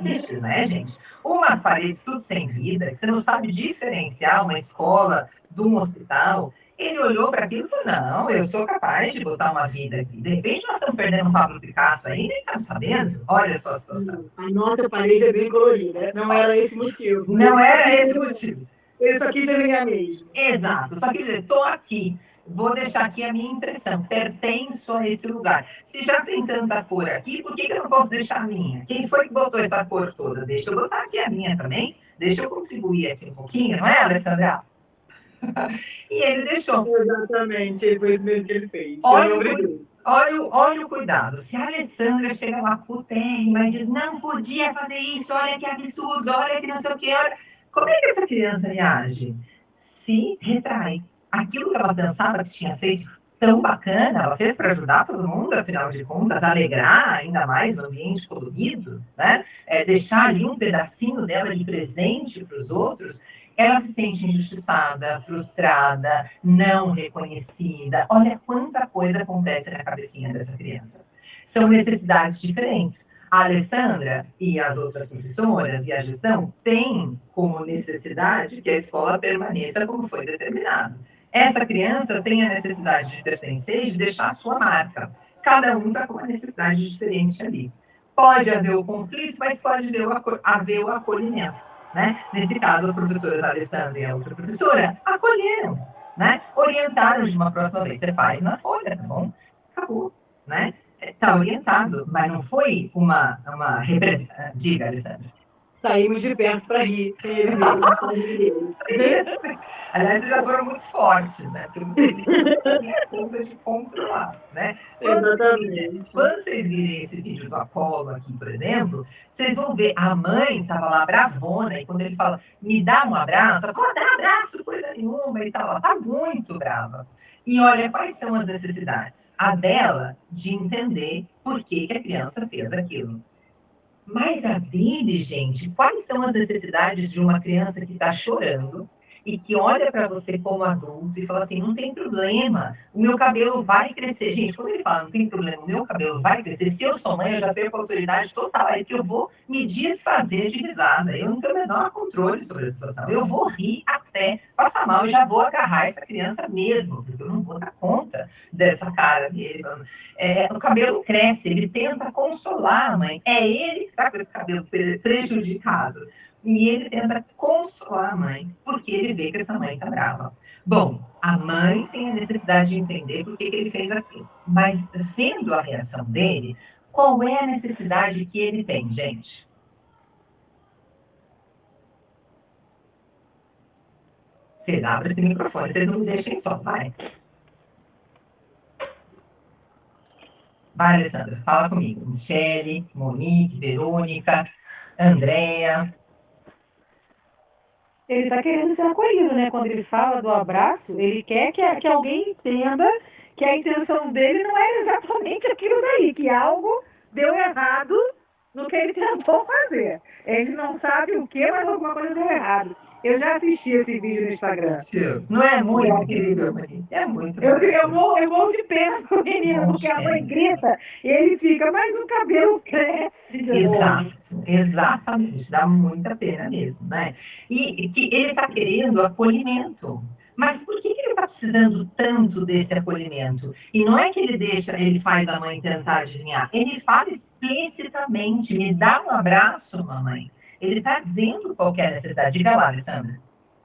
tristes, né, gente? Umas paredes tudo sem vida, que você não sabe diferenciar uma escola de um hospital. Ele olhou para aquilo e falou, não, eu sou capaz de botar uma vida aqui. De repente nós estamos perdendo um Pablo Picasso aí, nem estamos sabendo. Olha só a situação. A nossa parede é bem colorida, não era esse o motivo. Não era esse o motivo. Eu só quis desenhar mesmo. Exato. Só quer dizer, estou aqui. Vou deixar aqui a minha impressão. Pertenço a esse lugar. Se já tem tanta cor aqui, por que eu não posso deixar a minha? Quem foi que botou essa cor toda? Deixa eu botar aqui a minha também. Deixa eu contribuir aqui um pouquinho, não é, Alessandra? E ele deixou. Exatamente, foi isso mesmo que ele fez. Olha o cuidado. Se a Alessandra chega lá putérrima e diz, não podia fazer isso, olha que absurdo, olha que não sei o que, olha... Como é que essa criança reage? Se retrai. Aquilo que ela pensava que tinha feito tão bacana, ela fez para ajudar todo mundo, afinal de contas, alegrar ainda mais o ambiente colorido, né? Deixar ali um pedacinho dela de presente para os outros, ela se sente injustiçada, frustrada, não reconhecida. Olha quanta coisa acontece na cabecinha dessa criança. São necessidades diferentes. A Alessandra e as outras professoras e a gestão têm como necessidade que a escola permaneça como foi determinado. Essa criança tem a necessidade de pertencer e de deixar a sua marca. Cada um está com uma necessidade diferente ali. Pode haver o conflito, mas pode haver o acolhimento. Né? Nesse caso, a professora Alessandra e a outra professora acolheram, né? Orientaram de uma próxima vez. Você faz na folha, tá bom? Acabou, né? Está orientado, mas não foi uma representação. Diga, Alessandra. Saímos de perto para rir. Aliás, eles já foram muito fortes, né? Porque vocês têm conta de controlar, né? Exatamente. Quando vocês virem esse vídeo do Apolo aqui, por exemplo, vocês vão ver, a mãe estava lá bravona, e quando ele fala, me dá um abraço, ela fala, dá abraço, coisa nenhuma, e tal, ela tá muito brava. E olha, quais são as necessidades? A dela de entender por que a criança fez aquilo. Mas a dele, gente, quais são as necessidades de uma criança que está chorando e que olha para você como adulto e fala assim, não tem problema, o meu cabelo vai crescer. Gente, quando ele fala, não tem problema, o meu cabelo vai crescer, se eu sou mãe, eu já tenho a autoridade total, é que eu vou me desfazer de risada. Eu não tenho o menor controle sobre a situação. Eu vou rir até passar mal e já vou agarrar essa criança mesmo, porque eu não vou dar conta dessa cara dele. O cabelo cresce, ele tenta consolar a mãe. É ele que está com esse cabelo prejudicado. E ele tenta consolar a mãe, porque ele vê que essa mãe está brava. Bom, a mãe tem a necessidade de entender por que ele fez aquilo. Mas, vendo a reação dele, qual é a necessidade que ele tem, gente? Vocês abrem esse microfone, vocês não me deixem só, vai. Vai, Alessandra, fala comigo. Michele, Monique, Verônica, Andréa. Ele está querendo ser acolhido, né? Quando ele fala do abraço, ele quer que alguém entenda que a intenção dele não era exatamente aquilo daí, que algo deu errado no que ele tentou fazer. Ele não sabe o que, mas alguma coisa deu errado. Eu já assisti esse vídeo no Instagram. Não é muito incrível, Maria? É muito. Eu vou de pena pro menino, porque a mãe grita e ele fica, mas o cabelo cresce de novo. Exatamente, dá muita pena mesmo, né? E que ele está querendo acolhimento. Mas por que ele está precisando tanto desse acolhimento? E não é que ele faz a mãe tentar adivinhar. Ele fala explicitamente, me dá um abraço, mamãe. Ele está dizendo qual que é a necessidade. Diga lá, Alessandra.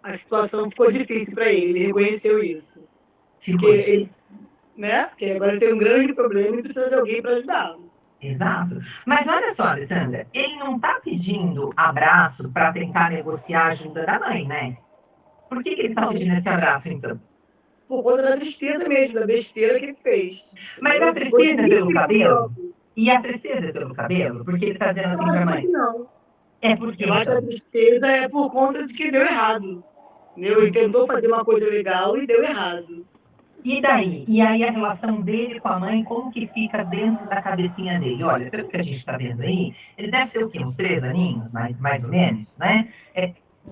A situação ficou difícil para ele reconheceu isso. Ficou difícil. Porque agora ele tem um grande problema e precisa de alguém para ajudá-lo. Exato. Mas olha só, Alessandra, ele não está pedindo abraço para tentar negociar a ajuda da mãe, né? Por que ele está pedindo esse abraço, então? Por conta da tristeza mesmo, da besteira que ele fez. Mas a tristeza é pelo cabelo? E a tristeza é pelo cabelo? Porque ele está dizendo assim para a mãe? Não. É porque eu acho que a tristeza é por conta de que deu errado. Ele tentou fazer uma coisa legal e deu errado. E daí? E aí a relação dele com a mãe, como que fica dentro da cabecinha dele? Olha, pelo que a gente está vendo aí, ele deve ter o quê? Uns 3 aninhos, mais ou menos, né?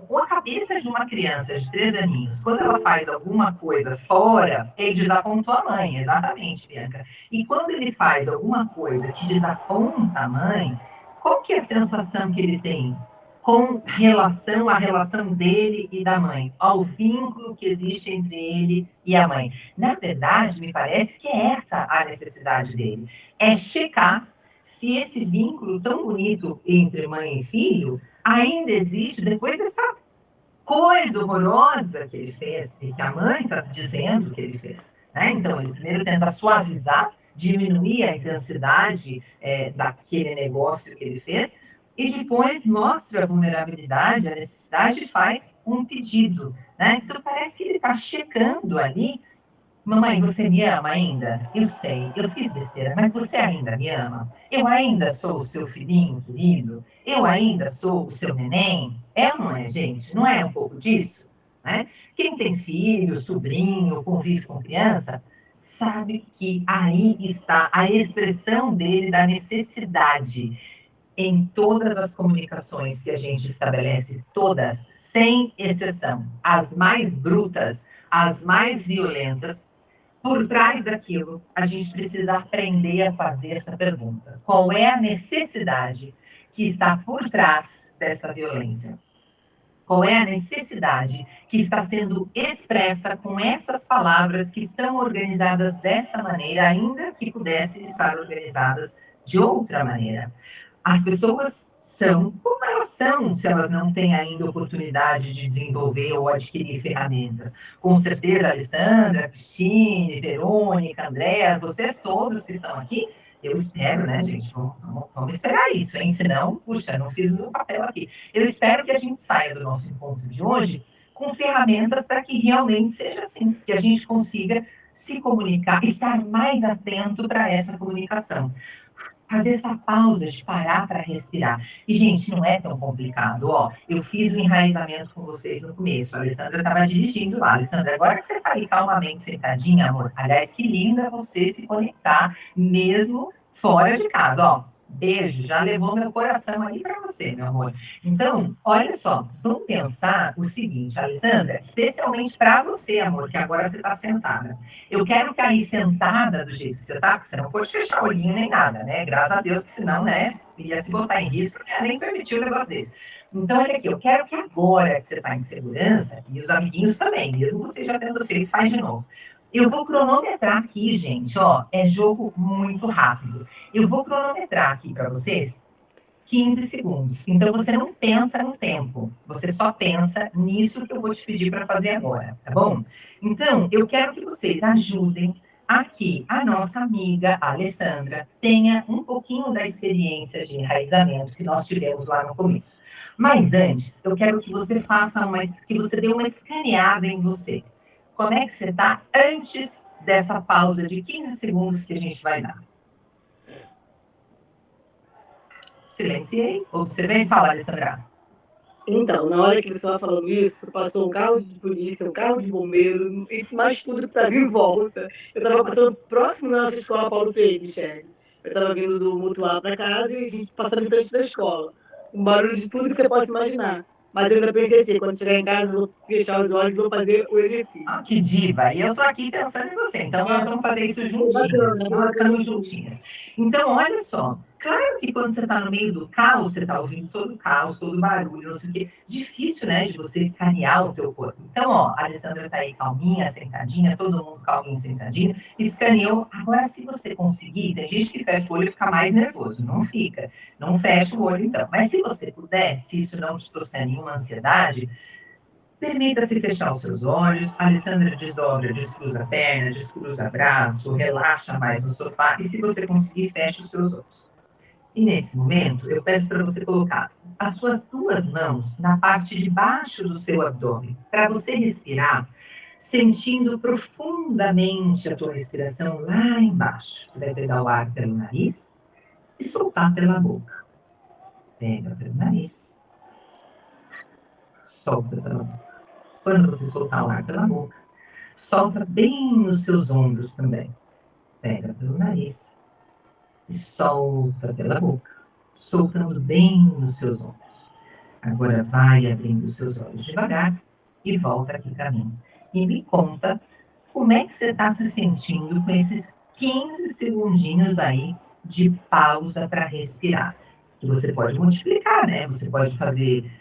Com a cabeça de uma criança de 3 aninhos, quando ela faz alguma coisa fora, ele desapontou a mãe, exatamente, Bianca. E quando ele faz alguma coisa que desaponta a mãe, qual que é a sensação que ele tem com relação à relação dele e da mãe, ao vínculo que existe entre ele e a mãe? Na verdade, me parece que é essa a necessidade dele. É checar se esse vínculo tão bonito entre mãe e filho ainda existe depois dessa coisa horrorosa que ele fez, e que a mãe está dizendo que ele fez. Né? Então, ele primeiro tenta suavizar, diminuir a intensidade daquele negócio que ele fez, e depois mostra a vulnerabilidade, a necessidade e faz um pedido. Né? Então, parece que ele está checando ali. Mamãe, você me ama ainda? Eu sei, eu fiz besteira, mas você ainda me ama? Eu ainda sou o seu filhinho querido? Eu ainda sou o seu neném? É ou não é, gente? Não é um pouco disso? Né? Quem tem filho, sobrinho, convive com criança, sabe que aí está a expressão dele da necessidade em todas as comunicações que a gente estabelece, todas, sem exceção, as mais brutas, as mais violentas. Por trás daquilo, a gente precisa aprender a fazer essa pergunta. Qual é a necessidade que está por trás dessa violência? Qual é a necessidade que está sendo expressa com essas palavras que estão organizadas dessa maneira, ainda que pudessem estar organizadas de outra maneira? As pessoas são como elas são, se elas não têm ainda oportunidade de desenvolver ou adquirir ferramentas. Com certeza, Alessandra, Cristine, Verônica, Andréa, vocês todos que estão aqui, eu espero, né, gente? Vamos esperar isso, hein? Senão, puxa, não fiz o meu papel aqui. Eu espero que a gente saia do nosso encontro de hoje com ferramentas para que realmente seja assim, que a gente consiga se comunicar, estar mais atento para essa comunicação. Fazer essa pausa de parar para respirar. E, gente, não é tão complicado. Ó, eu fiz o enraizamento com vocês no começo. A Alessandra estava dirigindo lá. Alessandra, agora que você está aí calmamente sentadinha, amor, aliás, que linda você se conectar, mesmo fora de casa. Ó, beijo, já levou meu coração aí para você, meu amor. Então, olha só, vamos pensar o seguinte, Alessandra, especialmente para você, amor, que agora você está sentada. Eu quero que aí sentada do jeito que você está, porque você não pode fechar o olhinho nem nada, né? Graças a Deus, senão, né, ia se botar em risco, porque nem permitiu o negócio desse. Então, olha aqui, eu quero que agora que você está em segurança, e os amiguinhos também, mesmo você já tendo feito, faz de novo. Eu vou cronometrar aqui, gente, ó, é jogo muito rápido. Eu vou cronometrar aqui para vocês 15 segundos. Então, você não pensa no tempo, você só pensa nisso que eu vou te pedir para fazer agora, tá bom? Então, eu quero que vocês ajudem aqui a nossa amiga Alessandra tenha um pouquinho da experiência de enraizamento que nós tivemos lá no começo. Mas antes, eu quero que você que você dê uma escaneada em você. Como é que você está antes dessa pausa de 15 segundos que a gente vai dar? Silenciei. Observei e fala, Alessandra. Então, na hora que você estava falando isso, passou um carro de polícia, um carro de bombeiro, isso mais tudo que estava em volta. Eu estava passando próximo da nossa escola Paulo Freire, Michele. Eu estava vindo do Mutual para casa e a gente passando em frente da escola. Um barulho de tudo que você pode imaginar. Mas eu ainda pensei assim, quando chegar em casa, eu vou fechar os olhos e vou fazer o exercício. Ah, que diva! E eu estou aqui pensando em você. Então, nós vamos fazer isso juntinhas. Bacana, Nós bacana. estamos juntinhas. Então, olha só. Claro que quando você está no meio do caos, você está ouvindo todo o caos, todo o barulho, não sei o quê. Difícil, né, de você escanear o seu corpo. Então, ó, a Alessandra está aí calminha, sentadinha, todo mundo calminho, sentadinho. Escaneou. Agora, se você conseguir, tem gente que fecha o olho e fica mais nervoso. Não fica. Não fecha o olho, então. Mas se você puder, se isso não te trouxer nenhuma ansiedade, permita-se fechar os seus olhos. A Alessandra desdobra, descruza a perna, descruza o braço, relaxa mais no sofá. E se você conseguir, feche os seus olhos. E nesse momento, eu peço para você colocar as suas duas mãos na parte de baixo do seu abdômen, para você respirar, sentindo profundamente a tua respiração lá embaixo. Você vai pegar o ar pelo nariz e soltar pela boca. Pega pelo nariz, solta pela boca. Quando você soltar o ar pela boca, solta bem nos seus ombros também. Pega pelo nariz e solta pela boca, soltando bem nos seus ombros. Agora vai abrindo os seus olhos devagar e volta aqui para mim. E me conta como é que você está se sentindo com esses 15 segundinhos aí de pausa para respirar. Que você pode multiplicar, né? Você pode fazer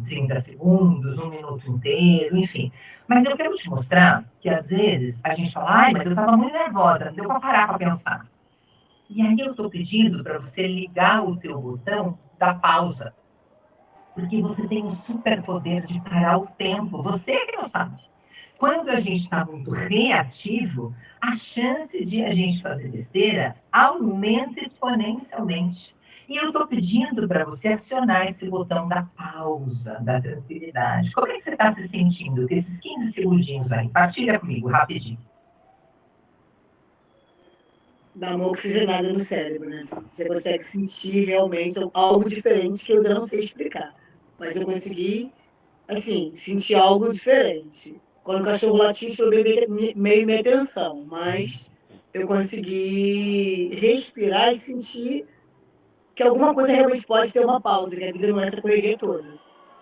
30 segundos, 1 minuto inteiro, enfim. Mas eu quero te mostrar que às vezes a gente fala, ai, mas eu estava muito nervosa, não deu para parar para pensar. E aí eu estou pedindo para você ligar o seu botão da pausa. Porque você tem um superpoder de parar o tempo. Você que não sabe. Quando a gente está muito reativo, a chance de a gente fazer besteira aumenta exponencialmente. E eu estou pedindo para você acionar esse botão da pausa, da tranquilidade. Como é que você está se sentindo com esses 15 segundinhos aí? Partilha comigo, rapidinho. Dá uma oxigenada no cérebro, né? Você consegue sentir realmente algo diferente que eu ainda não sei explicar. Mas eu consegui, assim, sentir algo diferente. Quando o cachorro latiu, foi meio minha atenção, mas eu consegui respirar e sentir que alguma coisa realmente pode ter uma pausa, que a vida não é essa correria toda.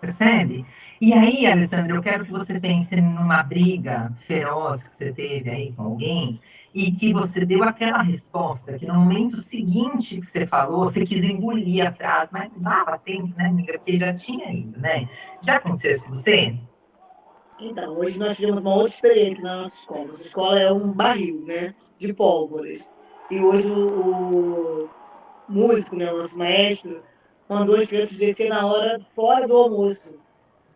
Percebe? E aí, Alessandra, eu quero que você pense numa briga feroz que você teve aí com alguém e que você deu aquela resposta que no momento seguinte que você falou, você quis engolir a frase, mas não dava tempo, né, amiga? Porque já tinha ido, né? Já aconteceu isso com você? Então, hoje nós tivemos uma outra experiência na nossa escola. Nossa escola é um barril, né, de pólvoras. E hoje o músico, né, o nosso maestro, mandou as crianças descer na hora fora do almoço.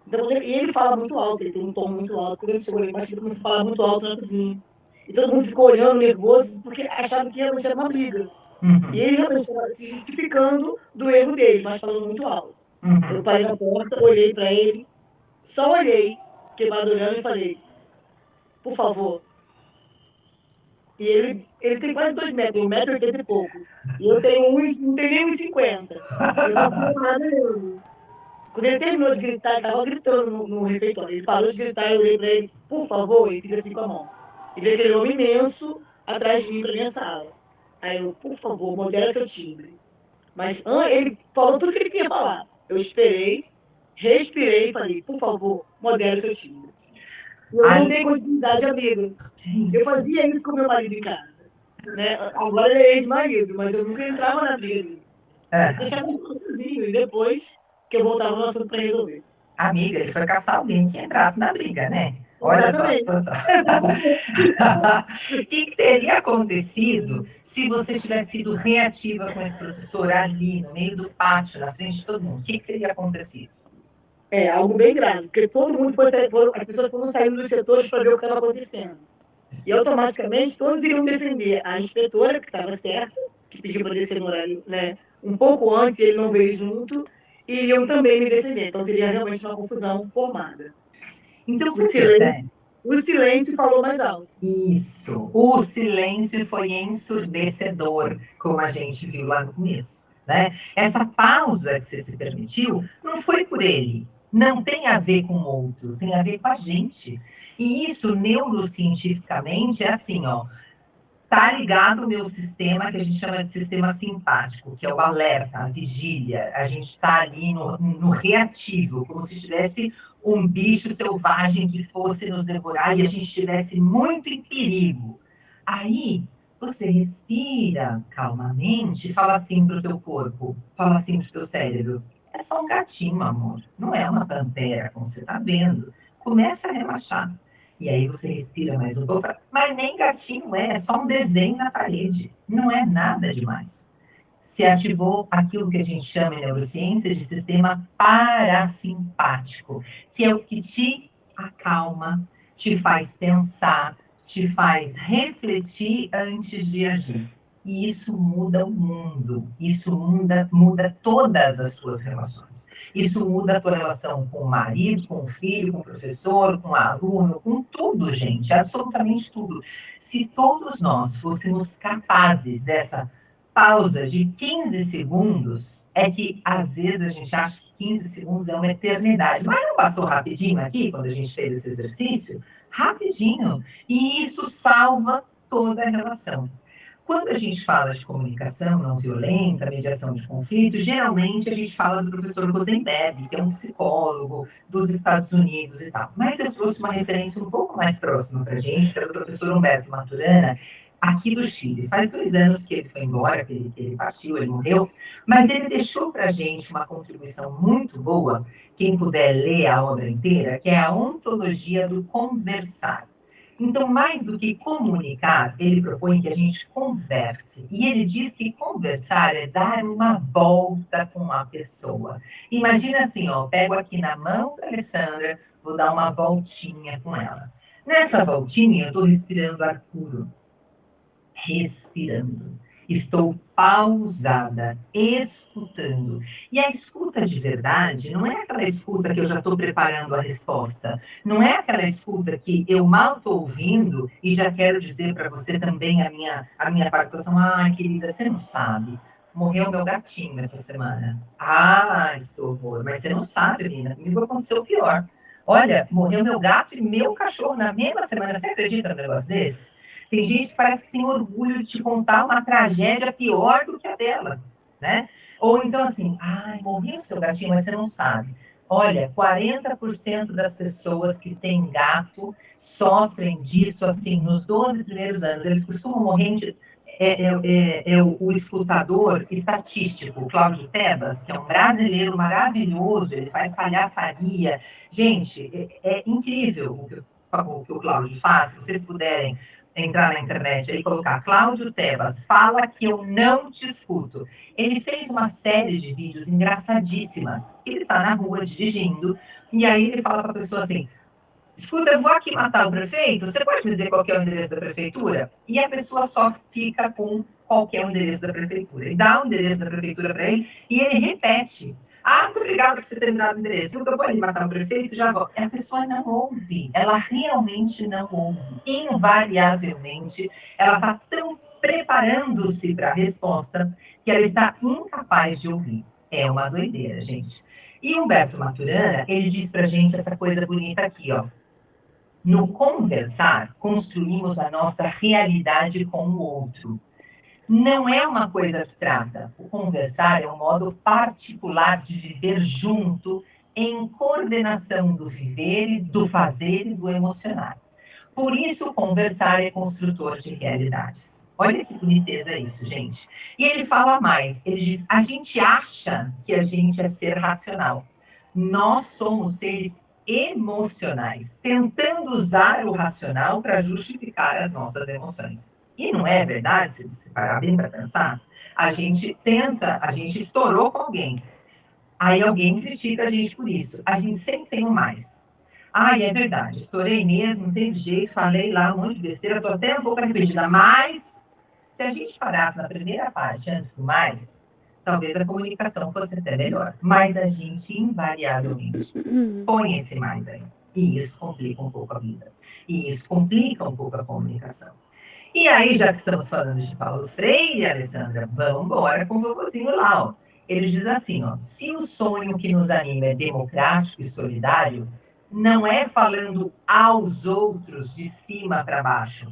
Então, e ele fala muito alto, ele tem um tom muito alto. Quando ele chegou lá embaixo, ele começou a falar muito alto na cozinha. E todo mundo ficou olhando, nervoso, porque achava que realmente era uma briga. E ele realmente estava se justificando do erro dele, mas falando muito alto. Eu parei na porta, olhei para ele, só olhei, queimado olhando e falei, por favor. E ele tem quase 2 metros, 1,80 m e pouco. E eu tenho não tenho nem 1,50 m. Eu não tenho nada mesmo. Quando ele terminou de gritar, ele estava gritando no refeitório. Ele parou de gritar, eu olhei para ele, por favor, e fiz assim com a mão. E veio aquele homem imenso atrás de mim para minha sala. Aí eu, por favor, modera seu timbre. Mas ele falou tudo que ele queria falar. Eu esperei, respirei e falei, por favor, modera seu timbre. Eu não dei continuidade à briga. Eu fazia isso com meu marido em casa. Né? Agora ele é ex-marido, mas eu nunca entrava na briga dele. Eu deixava ele sozinho e depois que eu voltava no assunto para resolver. Amiga, ele foi caçar alguém que entrasse na briga, né? Olha só a situação. O que teria acontecido se você tivesse sido reativa com esse professor ali, no meio do pátio, na frente de todo mundo? O que teria acontecido? É, algo bem grave, porque todo mundo as pessoas foram saindo dos setores para ver o que estava acontecendo. E automaticamente todos iriam defender a inspetora, que estava certa, que pediu para descer no horário, né, um pouco antes, ele não veio junto, e iriam também me defender. Então seria realmente uma confusão formada. Então, o silêncio falou mais alto. Isso. O silêncio foi ensurdecedor, como a gente viu lá no começo. Né? Essa pausa que você se permitiu não foi por ele. Não tem a ver com o outro, tem a ver com a gente. E isso, neurocientificamente, é assim, ó. Está ligado ao meu sistema, que a gente chama de sistema simpático, que é o alerta, a vigília. A gente está ali no reativo, como se tivesse um bicho selvagem que fosse nos devorar e a gente estivesse muito em perigo. Aí, você respira calmamente e fala assim para o teu corpo, fala assim para o teu cérebro. É só um gatinho, amor. Não é uma pantera, como você está vendo. Começa a relaxar. E aí você respira mais um pouco. Mas nem gatinho é só um desenho na parede. Não é nada demais. Se ativou aquilo que a gente chama em neurociência de sistema parasimpático, que é o que te acalma, te faz pensar, te faz refletir antes de agir. E isso muda o mundo, isso muda todas as suas relações. Isso muda a tua relação com o marido, com o filho, com o professor, com o aluno, com tudo, gente, absolutamente tudo. Se todos nós fôssemos capazes dessa pausa de 15 segundos, é que às vezes a gente acha que 15 segundos é uma eternidade. Mas não passou rapidinho aqui, quando a gente fez esse exercício? Rapidinho. E isso salva toda a relação. Quando a gente fala de comunicação não violenta, mediação de conflitos, geralmente a gente fala do professor Rosenberg, que é um psicólogo dos Estados Unidos e tal. Mas eu trouxe uma referência um pouco mais próxima para a gente, que é o professor Humberto Maturana, aqui do Chile. Faz 2 anos que ele foi embora, que ele partiu, ele morreu, mas ele deixou para a gente uma contribuição muito boa, quem puder ler a obra inteira, que é a ontologia do conversar. Então, mais do que comunicar, ele propõe que a gente converse. E ele diz que conversar é dar uma volta com a pessoa. Imagina assim, ó, pego aqui na mão da Alessandra, vou dar uma voltinha com ela. Nessa voltinha, eu estou respirando ar puro. Respirando. Estou pausada, escutando. E a escuta de verdade não é aquela escuta que eu já estou preparando a resposta. Não é aquela escuta que eu mal estou ouvindo e já quero dizer para você também a minha participação. Ah, querida, você não sabe. Morreu meu gatinho essa semana. Ah, que horror. Mas você não sabe, menina. Comigo aconteceu pior. Olha, morreu meu gato e meu cachorro na mesma semana. Você acredita num negócio desse? Tem gente que parece que tem orgulho de te contar uma tragédia pior do que a dela, né? Ou então assim, ai, morreu o seu gatinho, mas você não sabe. Olha, 40% das pessoas que têm gato sofrem disso, assim, nos 12 primeiros anos. Eles costumam morrer o escutador estatístico, Cláudio Tebas, que é um brasileiro maravilhoso, ele faz palhaçaria. Gente, é incrível o que o Cláudio faz, se vocês puderem entrar na internet e colocar Cláudio Tebas, fala que eu não te escuto. Ele fez uma série de vídeos engraçadíssimas. Ele está na rua dirigindo, e aí ele fala para a pessoa assim, escuta, eu vou aqui matar o prefeito, você pode me dizer qual que é o endereço da prefeitura? E a pessoa só fica com qual que é o endereço da prefeitura. Ele dá o endereço da prefeitura para ele e ele repete. Ah, muito obrigada por você ter me dado o endereço. Eu vou ali matar o prefeito, já volto. A pessoa não ouve. Ela realmente não ouve. Invariavelmente, ela está tão preparando-se para a resposta que ela está incapaz de ouvir. É uma doideira, gente. E Humberto Maturana, ele diz para a gente essa coisa bonita aqui, ó. No conversar, construímos a nossa realidade com o outro. Não é uma coisa abstrata. O conversar é um modo particular de viver junto, em coordenação do viver, do fazer e do emocionar. Por isso, conversar é construtor de realidades. Olha que boniteza isso, gente. E ele fala mais. Ele diz, a gente acha que a gente é ser racional. Nós somos seres emocionais, tentando usar o racional para justificar as nossas emoções. E não é verdade, se você parar bem para pensar, a gente estourou com alguém. Aí alguém critica a gente por isso. A gente sempre tem um mais. Ah, é verdade, estourei mesmo, não teve jeito, falei lá um monte de besteira, estou até um pouco arrependida, mas se a gente parasse na primeira parte antes do mais, talvez a comunicação fosse até melhor. Mas a gente invariavelmente põe esse mais aí. E isso complica um pouco a vida. E isso complica um pouco a comunicação. E aí, já que estamos falando de Paulo Freire, Alessandra, vamos embora com o vovozinho lá, ó. Ele diz assim, ó, se o sonho que nos anima é democrático e solidário, não é falando aos outros de cima para baixo.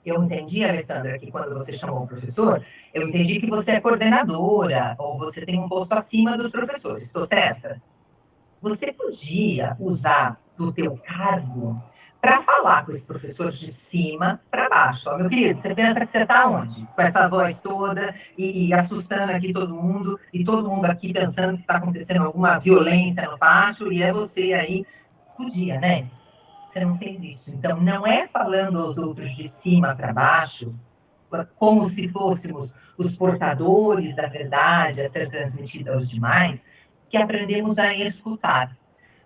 Eu entendi, Alessandra, que quando você chamou o professor, eu entendi que você é coordenadora, ou você tem um posto acima dos professores. Estou certa? Você podia usar do teu cargo para falar com os professores de cima para baixo. Ó, meu querido, você pensa que você está onde? Com essa voz toda e assustando aqui todo mundo, e todo mundo aqui pensando que está acontecendo alguma violência no pátio, e é você aí. Podia, né? Você não fez isso. Então, não é falando aos outros de cima para baixo, como se fôssemos os portadores da verdade a ser transmitida aos demais, que aprendemos a escutar.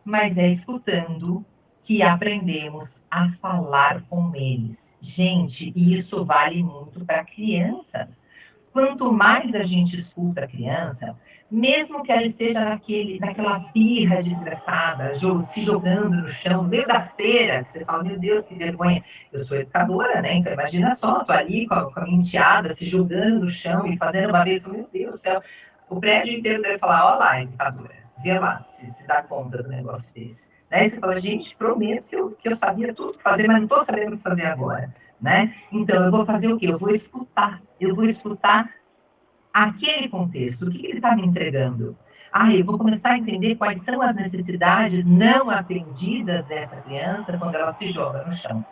Mas é escutando que aprendemos a falar com eles. Gente, e isso vale muito para crianças. Quanto mais a gente escuta a criança, mesmo que ela esteja naquela birra desgraçada, se jogando no chão, no meio da feira, que você fala, meu Deus, que vergonha. Eu sou educadora, né? Então imagina só, estou ali com a minha enteada, se jogando no chão e fazendo uma vez, meu Deus do céu. O prédio inteiro deve falar, ó lá, educadora, vê lá, se dá conta do negócio desse. Né? E você fala, gente, prometo que eu sabia tudo que fazer, mas não estou sabendo o que fazer agora. Né? Então, eu vou fazer o quê? Eu vou escutar aquele contexto, o que ele está me entregando. Eu vou começar a entender quais são as necessidades não atendidas dessa criança quando ela se joga no chão.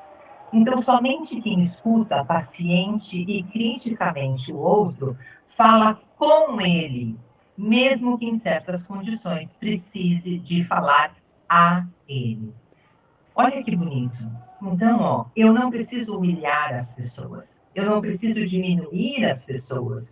Então, somente quem escuta paciente e criticamente o outro fala com ele, mesmo que em certas condições precise de falar a ele. Olha que bonito. Então, ó, eu não preciso humilhar as pessoas. Eu não preciso diminuir as pessoas.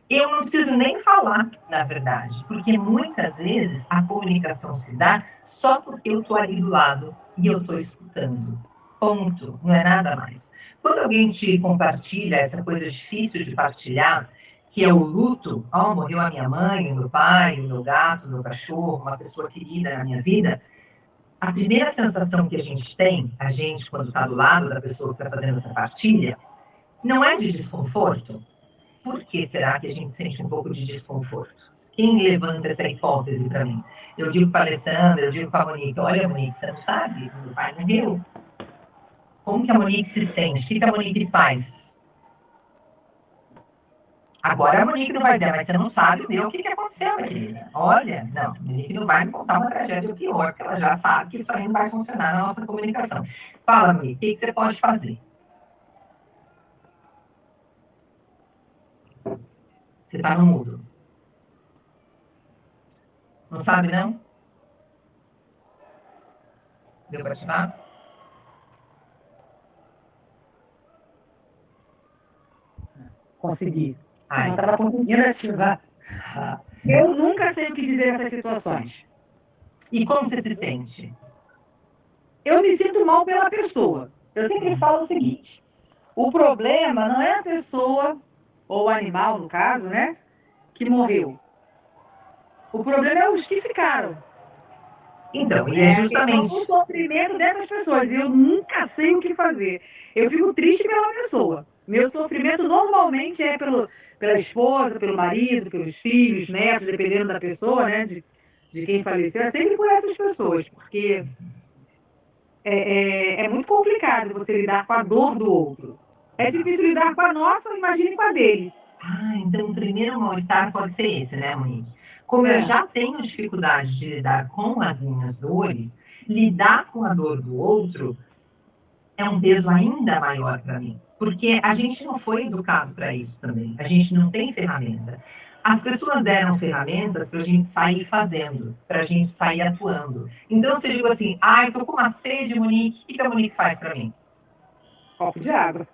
Eu não preciso nem falar, na verdade, porque muitas vezes a comunicação se dá só porque eu estou ali do lado e eu estou escutando. Ponto. Não é nada mais. Quando alguém te compartilha essa coisa difícil de partilhar, que é o luto, morreu a minha mãe, o meu pai, o meu gato, o meu cachorro, uma pessoa querida na minha vida, a primeira sensação que a gente tem, quando está do lado da pessoa que está fazendo essa partilha, não é de desconforto. Por que será que a gente sente um pouco de desconforto? Quem levanta essa hipótese para mim? Eu digo para a Alessandra, eu digo para a Monique, olha, Monique, você não sabe, meu pai morreu. Como que a Monique se sente? O que a Monique faz? Agora a Monique não vai dizer, mas você não sabe o que aconteceu, minha querida. Olha, não, a Monique não vai me contar uma tragédia pior, porque ela já sabe que isso aí não vai funcionar na nossa comunicação. Fala, Monique, o que você pode fazer? Você está no mudo. Não sabe, não? Deu para ativar? Consegui. Não estava conseguindo ativar. Eu nunca sei o que dizer nessas situações. E como você se sente? Eu me sinto mal pela pessoa. Eu sempre falo o seguinte, o problema não é a pessoa, ou o animal, no caso, né, que morreu. O problema é os que ficaram. Então, e é justamente o sofrimento dessas pessoas. Eu nunca sei o que fazer. Eu fico triste pela pessoa. Meu sofrimento normalmente é pela esposa, pelo marido, pelos filhos, netos, dependendo da pessoa, né, de quem faleceu. É sempre por essas pessoas, porque é muito complicado você lidar com a dor do outro. É difícil lidar com a nossa, imagine com a dele. Então o primeiro mal-estar pode ser esse, né, Monique? Como eu já tenho dificuldade de lidar com as minhas dores, lidar com a dor do outro é um peso ainda maior para mim. Porque a gente não foi educado para isso também. A gente não tem ferramenta. As pessoas deram ferramentas para a gente sair fazendo, para a gente sair atuando. Então, se eu digo assim, estou com uma sede, Monique, o que a Monique faz para mim? Copo de água.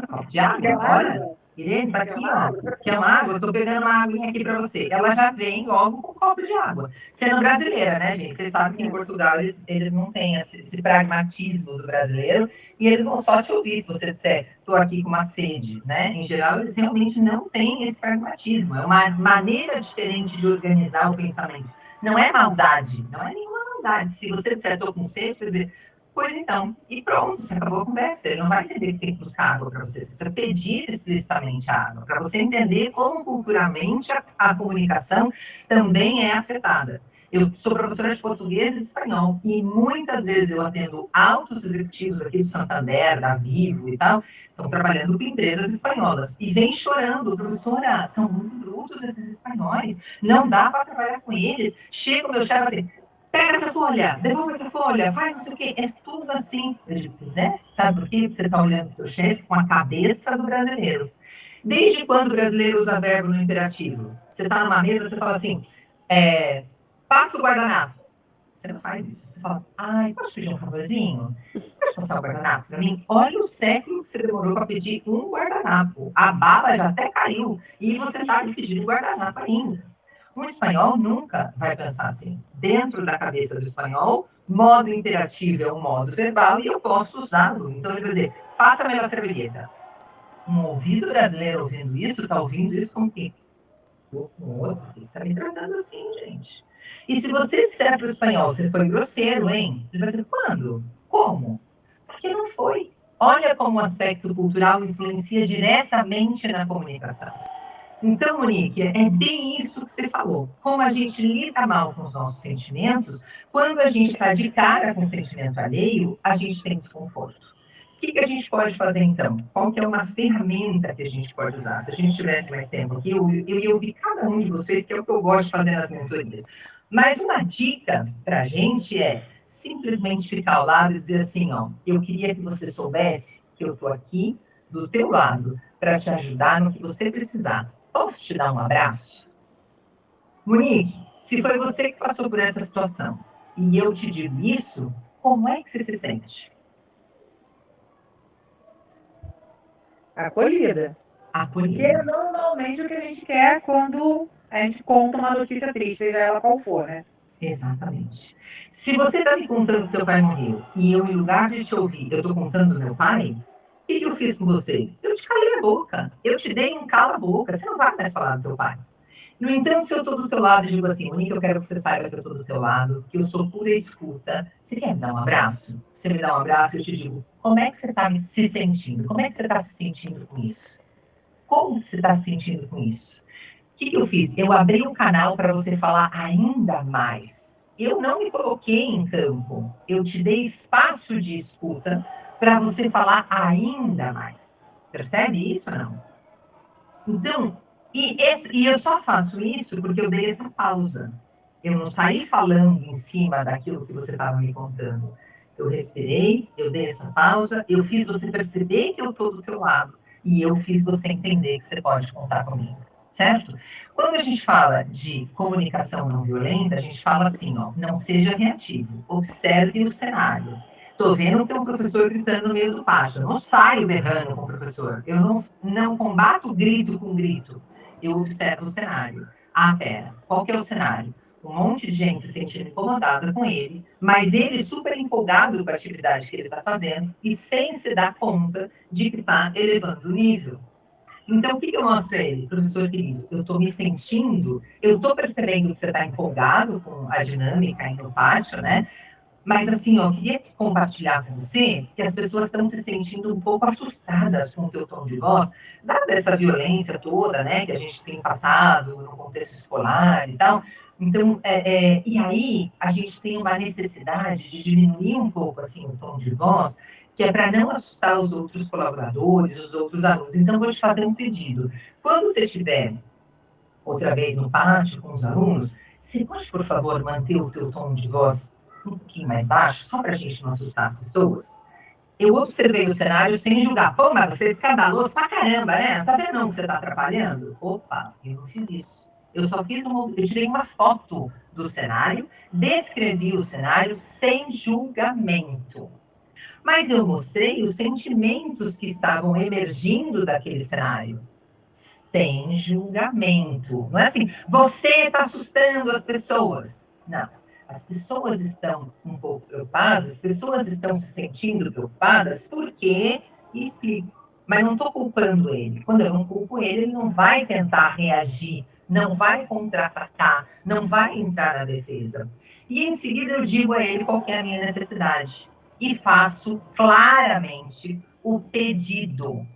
Copo de água? Olha, Irene, tá aqui, ó. Quer uma água? Eu tô pegando uma aguinha aqui para você. Ela já vem logo com um copo de água. Sendo brasileira, né, gente? Vocês sabem que em Portugal eles não têm esse pragmatismo do brasileiro e eles vão só te ouvir se você disser, estou aqui com uma sede, né? Em geral, eles realmente não têm esse pragmatismo. É uma maneira diferente de organizar o pensamento. Não é maldade, não é nenhuma maldade. Se você disser, estou com sede, você dizer, Pois então, e pronto, você acabou a conversa. Ele não vai entender que tem que buscar água para você. Você precisa pedir explicitamente a água, para você entender como culturalmente a comunicação também é afetada. Eu sou professora de português e espanhol, e muitas vezes eu atendo altos executivos aqui do Santander, da Vivo e tal, estão trabalhando com empresas espanholas, e vem chorando, professora, são muito brutos esses espanhóis, não dá para trabalhar com eles. Chega o meu chefe assim, pega essa folha, devolve essa folha, faz não sei o quê. É tudo assim. Eu digo, né? Sabe por quê? Você está olhando para o seu chefe com a cabeça do brasileiro. Desde quando o brasileiro usa verbo no imperativo? Você está numa mesa, você fala assim, passa o guardanapo. Você não faz isso. Você fala, ai, posso pedir um favorzinho? Pode passar o guardanapo para mim? Olha o século que você demorou para pedir um guardanapo. A baba já até caiu e você está me pedindo guardanapo ainda. Um espanhol nunca vai pensar assim. Dentro da cabeça do espanhol, modo imperativo é um modo verbal e eu posso usá-lo. Então, ele vai dizer, passa-me a servilleta. Um ouvido brasileiro ouvindo isso, está ouvindo isso como que? Com outro, está me tratando assim, gente. E se você disser para o espanhol, você foi grosseiro, hein? Ele vai dizer, quando? Como? Porque não foi. Olha como o aspecto cultural influencia diretamente na comunicação. Então, Monique, é bem isso que você falou. Como a gente lida mal com os nossos sentimentos, quando a gente está de cara com o sentimento alheio, a gente tem desconforto. O que a gente pode fazer, então? Qual que é uma ferramenta que a gente pode usar? Se a gente tivesse mais tempo aqui, eu ia ouvir cada um de vocês, que é o que eu gosto de fazer nas mentorias. Mas uma dica para a gente é simplesmente ficar ao lado e dizer assim, ó, eu queria que você soubesse que eu estou aqui do teu lado para te ajudar no que você precisar. Posso te dar um abraço? Monique, se foi você que passou por essa situação e eu te digo isso, como é que você se sente? Acolhida. Acolhida. Porque é normalmente o que a gente quer quando a gente conta uma notícia triste, seja ela qual for, né? Exatamente. Se você está me contando que seu pai morreu e eu, em lugar de te ouvir, eu estou contando do meu pai, o que eu fiz com você? Eu te calei a boca. Eu te dei um cala-boca. Você não vai mais falar do seu pai. No entanto, se eu estou do seu lado e digo assim, Monique, eu quero que você saiba que eu estou do seu lado, que eu sou pura escuta. Você quer me dar um abraço? Você me dá um abraço, eu te digo, como é que você está se sentindo? Como é que você está se sentindo com isso? Como você está se sentindo com isso? O que eu fiz? Eu abri um canal para você falar ainda mais. Eu não me coloquei em campo. Eu te dei espaço de escuta para você falar ainda mais. Percebe isso ou não? Então, e eu só faço isso porque eu dei essa pausa. Eu não saí falando em cima daquilo que você estava me contando. Eu respirei, eu dei essa pausa, eu fiz você perceber que eu estou do seu lado. E eu fiz você entender que você pode contar comigo. Certo? Quando a gente fala de comunicação não violenta, a gente fala assim, ó, não seja reativo, observe o cenário. Estou vendo que tem um professor gritando no meio do pátio. Eu não saio berrando com o professor. Eu não combato grito com grito. Eu observo o cenário. Ah, pera, qual que é o cenário? Um monte de gente se sentindo incomodada com ele, mas ele super empolgado com a atividade que ele está fazendo e sem se dar conta de que está elevando o nível. Então, o que eu mostro para ele? Professor querido, eu estou me sentindo, eu estou percebendo que você está empolgado com a dinâmica aí no pátio, né? Mas, assim, eu queria compartilhar com você que as pessoas estão se sentindo um pouco assustadas com o seu tom de voz, dada essa violência toda, né, que a gente tem passado no contexto escolar e tal. Então, e aí a gente tem uma necessidade de diminuir um pouco, assim, o tom de voz, que é para não assustar os outros colaboradores, os outros alunos. Então, vou te fazer um pedido. Quando você estiver outra vez no pátio com os alunos, você pode, por favor, manter o seu tom de voz um pouquinho mais baixo, só para a gente não assustar as pessoas? Eu observei o cenário sem julgar. Pô, mas você é escandaloso pra caramba, né? Tá vendo não que você está atrapalhando? Opa, eu não fiz isso. Eu só eu tirei uma foto do cenário, descrevi o cenário sem julgamento. Mas eu mostrei os sentimentos que estavam emergindo daquele cenário. Sem julgamento. Não é assim, você está assustando as pessoas. Não. As pessoas estão um pouco preocupadas, as pessoas estão se sentindo preocupadas porque, e explico, mas não estou culpando ele. Quando eu não culpo ele, ele não vai tentar reagir, não vai contra-atacar, não vai entrar na defesa. E em seguida eu digo a ele qual que é a minha necessidade. e faço claramente o pedido.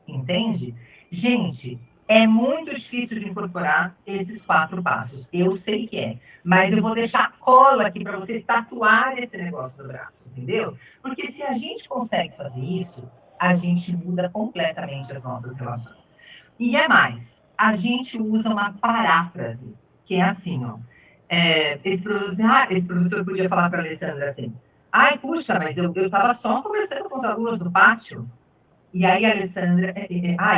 Entende? Gente, é muito difícil de incorporar esses 4 passos. Eu sei que é. Mas eu vou deixar cola aqui para vocês tatuarem esse negócio do braço, entendeu? Porque se a gente consegue fazer isso, a gente muda completamente as nossas relações. E é mais, a gente usa uma paráfrase, que é assim, ó. Esse professor podia falar para a Alessandra assim, ai, puxa, mas eu estava só conversando com os alunos do pátio. E aí, Alessandra,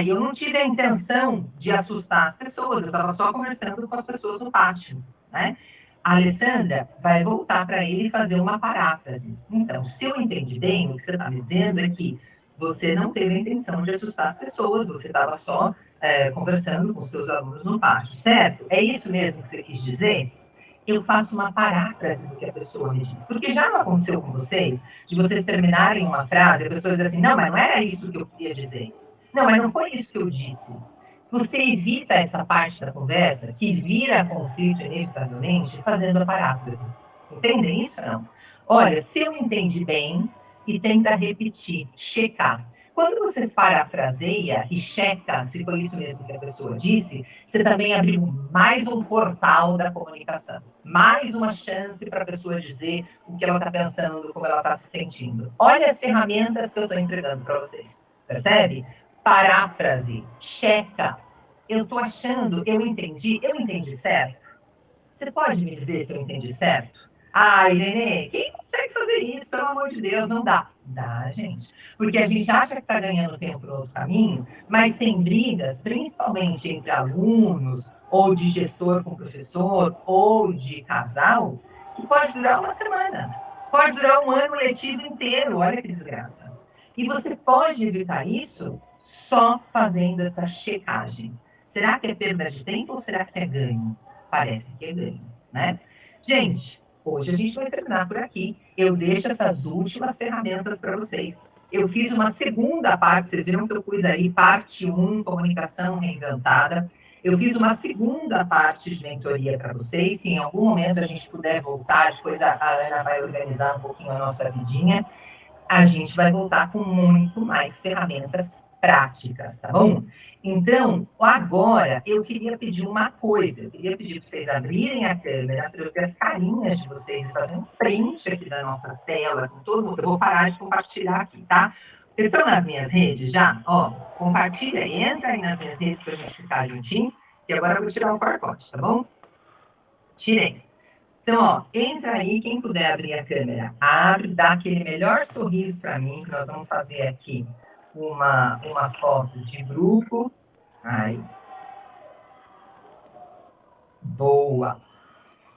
eu não tive a intenção de assustar as pessoas, eu estava só conversando com as pessoas no pátio, né? A Alessandra vai voltar para ele e fazer uma paráfrase. Então, se eu entendi bem, o que você está me dizendo é que você não teve a intenção de assustar as pessoas, você estava só conversando com os seus alunos no pátio, certo? É isso mesmo que você quis dizer? Eu faço uma paráfrase do que a pessoa me diz. Porque já não aconteceu com vocês, de vocês terminarem uma frase e a pessoa diz assim, não, mas não era isso que eu queria dizer. Não, mas não foi isso que eu disse. Você evita essa parte da conversa que vira conflito inevitavelmente fazendo a paráfrase. Entendem isso ou não? Olha, se eu entendi bem, e tenta repetir, checar. Quando você parafraseia e checa se foi isso mesmo que a pessoa disse, você também abriu mais um portal da comunicação. Mais uma chance para a pessoa dizer o que ela está pensando, como ela está se sentindo. Olha as ferramentas que eu estou entregando para vocês. Percebe? Paráfrase, checa. Eu estou achando, eu entendi certo? Você pode me dizer se eu entendi certo? Ah, Irene, quem consegue fazer isso? Pelo amor de Deus, não dá. Dá, gente. Porque a gente acha que está ganhando tempo no outro caminho, mas tem brigas, principalmente entre alunos, ou de gestor com professor, ou de casal, que pode durar uma semana. Pode durar um ano letivo inteiro. Olha que desgraça. E você pode evitar isso só fazendo essa checagem. Será que é perda de tempo ou será que é ganho? Parece que é ganho, né? Gente, hoje a gente vai terminar por aqui. Eu deixo essas últimas ferramentas para vocês. Eu fiz uma segunda parte, vocês viram que eu pus aí parte 1, comunicação reinventada. Eu fiz uma segunda parte de mentoria para vocês. Se em algum momento a gente puder voltar, depois a Ana vai organizar um pouquinho a nossa vidinha, a gente vai voltar com muito mais ferramentas práticas, tá bom? Então, agora, eu queria pedir uma coisa. Eu queria pedir para vocês abrirem a câmera, para eu ter as carinhas de vocês, fazer um print aqui da nossa tela, com todo mundo. Eu vou parar de compartilhar aqui, tá? Vocês estão nas minhas redes já? Ó, compartilha, entra aí nas minhas redes para a gente ficar juntinho. E agora eu vou tirar o pacote, tá bom? Tirei. Então, ó, entra aí, quem puder abrir a câmera, abre, dá aquele melhor sorriso para mim, que nós vamos fazer aqui uma foto de grupo. Aí. Boa.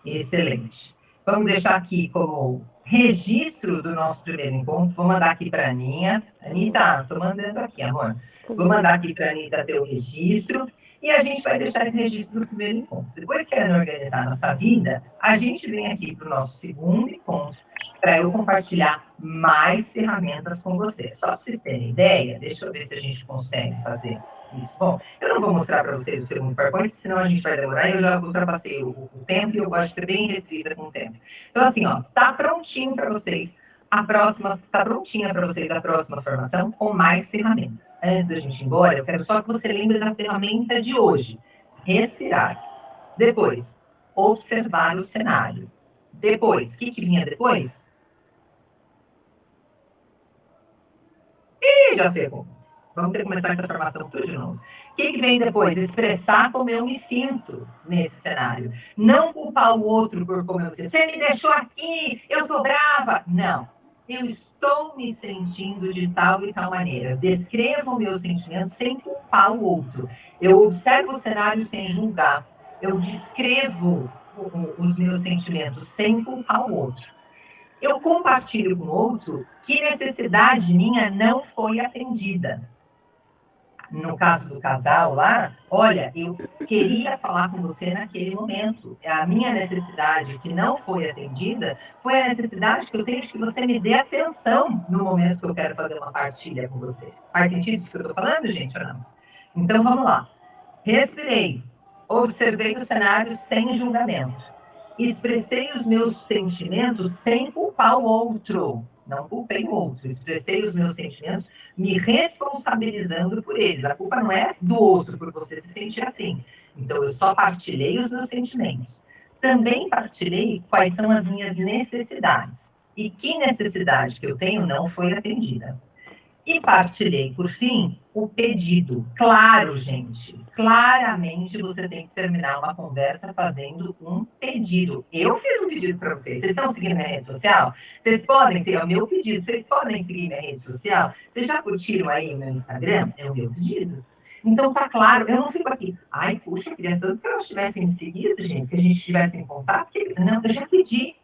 Excelente. Vamos deixar aqui como registro do nosso primeiro encontro. Vou mandar aqui para a Aninha. Anitta, estou mandando aqui, amor. Vou mandar aqui para a Anitta ter o registro. E a gente vai deixar esse registro do primeiro encontro. Depois que ela organizar a nossa vida, a gente vem aqui para o nosso segundo encontro para eu compartilhar mais ferramentas com vocês. Só para vocês terem ideia, deixa eu ver se a gente consegue fazer isso. Bom, eu não vou mostrar para vocês o segundo PowerPoint, senão a gente vai demorar e eu já ultrapassei o tempo e eu gosto de ser bem restrita com o tempo. Então, assim, ó, tá prontinho para vocês. Está prontinha para vocês a próxima formação com mais ferramentas. Antes da gente ir embora, eu quero só que você lembre da ferramenta de hoje. Respirar. Depois, observar o cenário. Depois, o que vinha depois? Já sei como. Vamos ter que começar essa formação tudo de novo. O que vem depois? Expressar como eu me sinto nesse cenário. Não culpar o outro por como eu me sinto. Você me deixou aqui, eu sou brava. Não. Eu estou me sentindo de tal e tal maneira. Descrevo o meu sentimento sem culpar o outro. Eu observo o cenário sem julgar. Eu descrevo os meus sentimentos sem culpar o outro. Eu compartilho com o outro que necessidade minha não foi atendida. No caso do casal lá, olha, eu queria falar com você naquele momento. A minha necessidade que não foi atendida foi a necessidade que eu tenho de que você me dê atenção no momento que eu quero fazer uma partilha com você. Faz sentido isso que eu estou falando, gente, ou não? Então, vamos lá. Respirei. Observei o cenário sem julgamento. Expressei os meus sentimentos sem culpar o outro. não culpei o outro. Expressei os meus sentimentos me responsabilizando por eles. A culpa não é do outro por você se sentir assim. Então, eu só partilhei os meus sentimentos. Também partilhei quais são as minhas necessidades. E que necessidade que eu tenho não foi atendida. E partilhei, por fim, o pedido. Claro, gente, claramente você tem que terminar uma conversa fazendo um pedido. Eu fiz um pedido para vocês. Vocês estão seguindo minha rede social? Vocês podem ter o meu pedido. Vocês podem seguir minha rede social? Vocês já curtiram aí o meu Instagram? É o meu pedido. Então, tá claro, eu não fico aqui. Ai, puxa, queria tanto que elas tivessem me seguido, gente, que a gente estivesse em contato. Não, eu já pedi.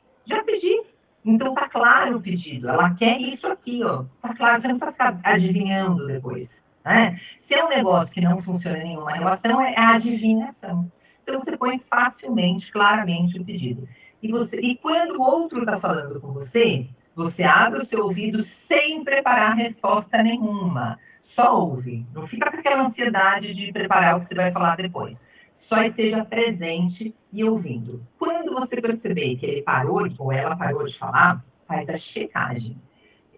Então, tá claro o pedido. Ela quer isso aqui, ó. Tá claro, você não precisa ficar adivinhando depois. Né? Se é um negócio que não funciona em nenhuma relação, é a adivinhação. Então, você põe facilmente, claramente o pedido. E quando o outro está falando com você, você abre o seu ouvido sem preparar resposta nenhuma. Só ouve. Não fica com aquela ansiedade de preparar o que você vai falar depois. Só esteja presente e ouvindo. Quando você perceber que ele parou ou ela parou de falar, faz a checagem.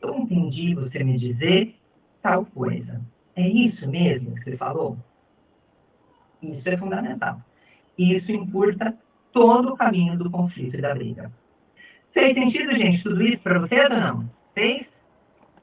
Eu entendi você me dizer tal coisa. É isso mesmo que você falou? Isso é fundamental. Isso encurta todo o caminho do conflito e da briga. Fez sentido, gente, tudo isso para vocês ou não? Fez?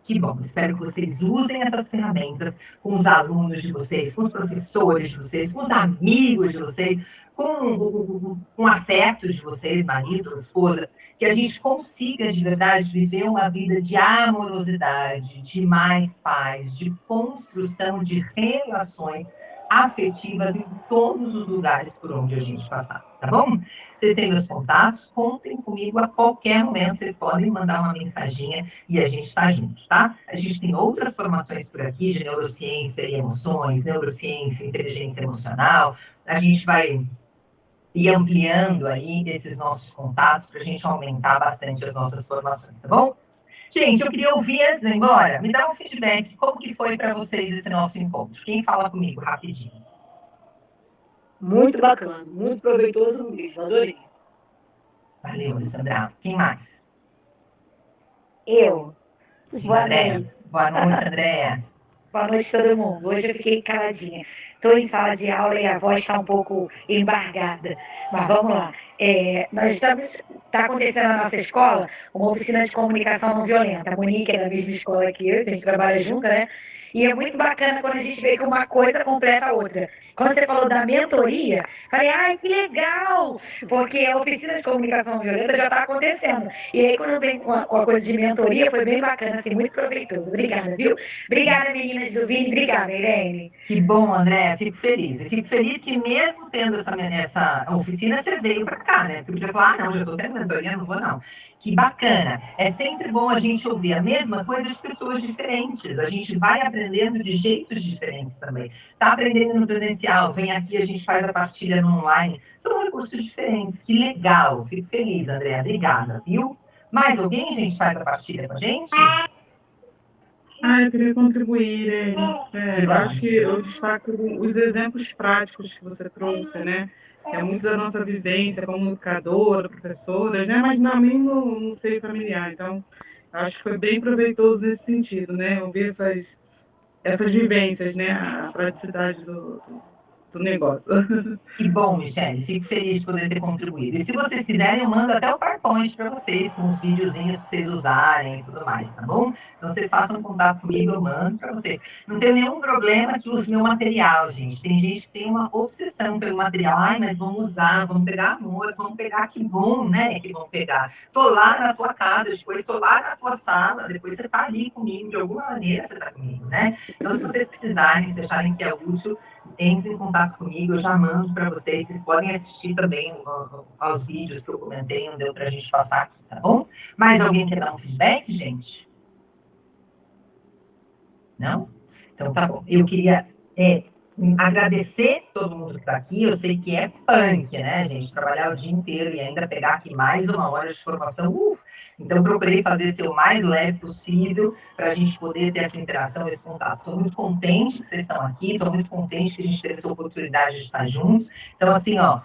Que bom, espero que vocês usem essas ferramentas com os alunos de vocês, com os professores de vocês, com os amigos de vocês, com afetos de vocês, marido, esposa, que a gente consiga de verdade viver uma vida de amorosidade, de mais paz, de construção de relações afetivas em todos os lugares por onde a gente passar, tá bom? Vocês têm meus contatos, contem comigo a qualquer momento, vocês podem mandar uma mensaginha e a gente está junto, tá? A gente tem outras formações por aqui de neurociência e emoções, neurociência e inteligência emocional. A gente vai ir ampliando aí esses nossos contatos para a gente aumentar bastante as nossas formações, tá bom? Gente, eu queria ouvir antes de ir embora, me dá um feedback, como que foi para vocês esse nosso encontro? Quem fala comigo rapidinho? Muito bacana, muito proveitoso mesmo, adorei. Valeu, Alessandra. Quem mais? Eu. Boa Andréia. noite. Boa noite, Andréia. Boa noite, todo mundo. Hoje eu fiquei caladinha. Estou em sala de aula e a voz está um pouco embargada. Mas vamos lá. Está acontecendo na nossa escola uma oficina de comunicação não violenta. A Monique é da mesma escola que eu, a gente trabalha junto, né? E é muito bacana quando a gente vê que uma coisa completa a outra. Quando você falou da mentoria, falei, ai, que legal! Porque a oficina de comunicação não violenta já está acontecendo. E aí, quando vem com a coisa de mentoria, foi bem bacana, assim, muito proveitoso. Obrigada, viu? Obrigada, meninas do Vini. Obrigada, Irene. Que bom, André, fico feliz. Eu fico feliz que mesmo tendo essa oficina, você veio para cá, né? Você podia falar, não, já estou tendo mentoria, não vou não. Que bacana. É sempre bom a gente ouvir a mesma coisa de pessoas diferentes. A gente vai aprendendo de jeitos diferentes também. Está aprendendo no presencial, vem aqui, a gente faz a partilha no online. São recursos diferentes. Que legal. Fico feliz, André. Obrigada, viu? Mais alguém, gente, faz a partilha com a gente? Eu queria contribuir, eu acho que eu destaco os exemplos práticos que você trouxe, né? É muito da nossa vivência como educadora, professora, né? Mas também no seio familiar. Então, acho que foi bem proveitoso nesse sentido, né? Ouvir essas vivências, né? A praticidade do negócio. Que bom, Michele. Fico feliz de poder ter contribuído. E se vocês quiserem, eu mando até o PowerPoint para vocês, com os videozinhos para vocês usarem e tudo mais, tá bom? Então, vocês façam contato comigo, eu mando para vocês. Não tem nenhum problema que use meu material, gente. Tem gente que tem uma obsessão pelo material. Ai, mas vamos usar, vamos pegar amor, vamos pegar, que bom, né, que vão pegar. Tô lá na sua casa, depois tô lá na sua sala, depois você tá ali comigo, de alguma maneira você tá comigo, né? Então, se vocês precisarem, se acharem que é útil, entrem em contato comigo, eu já mando para vocês. Vocês podem assistir também aos vídeos que eu comentei, não deu para a gente passar aqui, tá bom? Mais alguém quer dar um feedback, gente? Não? Então tá bom. Eu queria agradecer todo mundo que está aqui. Eu sei que é punk, né, gente? Trabalhar o dia inteiro e ainda pegar aqui mais uma hora de formação. Então, eu procurei fazer ser o mais leve possível para a gente poder ter essa interação, esse contato. Estou muito contente que vocês estão aqui, estou muito contente que a gente teve essa oportunidade de estar juntos. Então, assim, ó,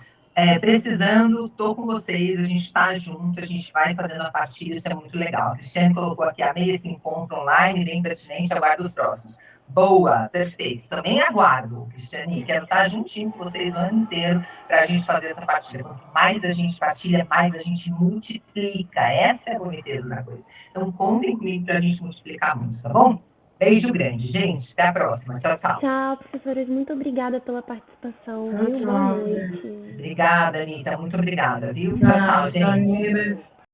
Precisando, estou com vocês, a gente está junto, a gente vai fazendo a partilha, isso é muito legal. A Cristiane colocou aqui, amei esse encontro online, bem pertinente, aguardo os próximos. Boa, perfeito. Também aguardo, Cristiane, quero estar juntinho com vocês o ano inteiro para a gente fazer essa partilha. Quanto mais a gente partilha, mais a gente multiplica. Essa é a boniteza da coisa. Então, contem comigo para a gente multiplicar muito, tá bom? Beijo grande, gente. Até a próxima. Tchau, tchau. Tchau, professores. Muito obrigada pela participação. Tchau, Viu? Boa tchau, noite. Obrigada, Anitta. Muito obrigada, viu? Tchau, Tchau, tchau, gente. Meninas.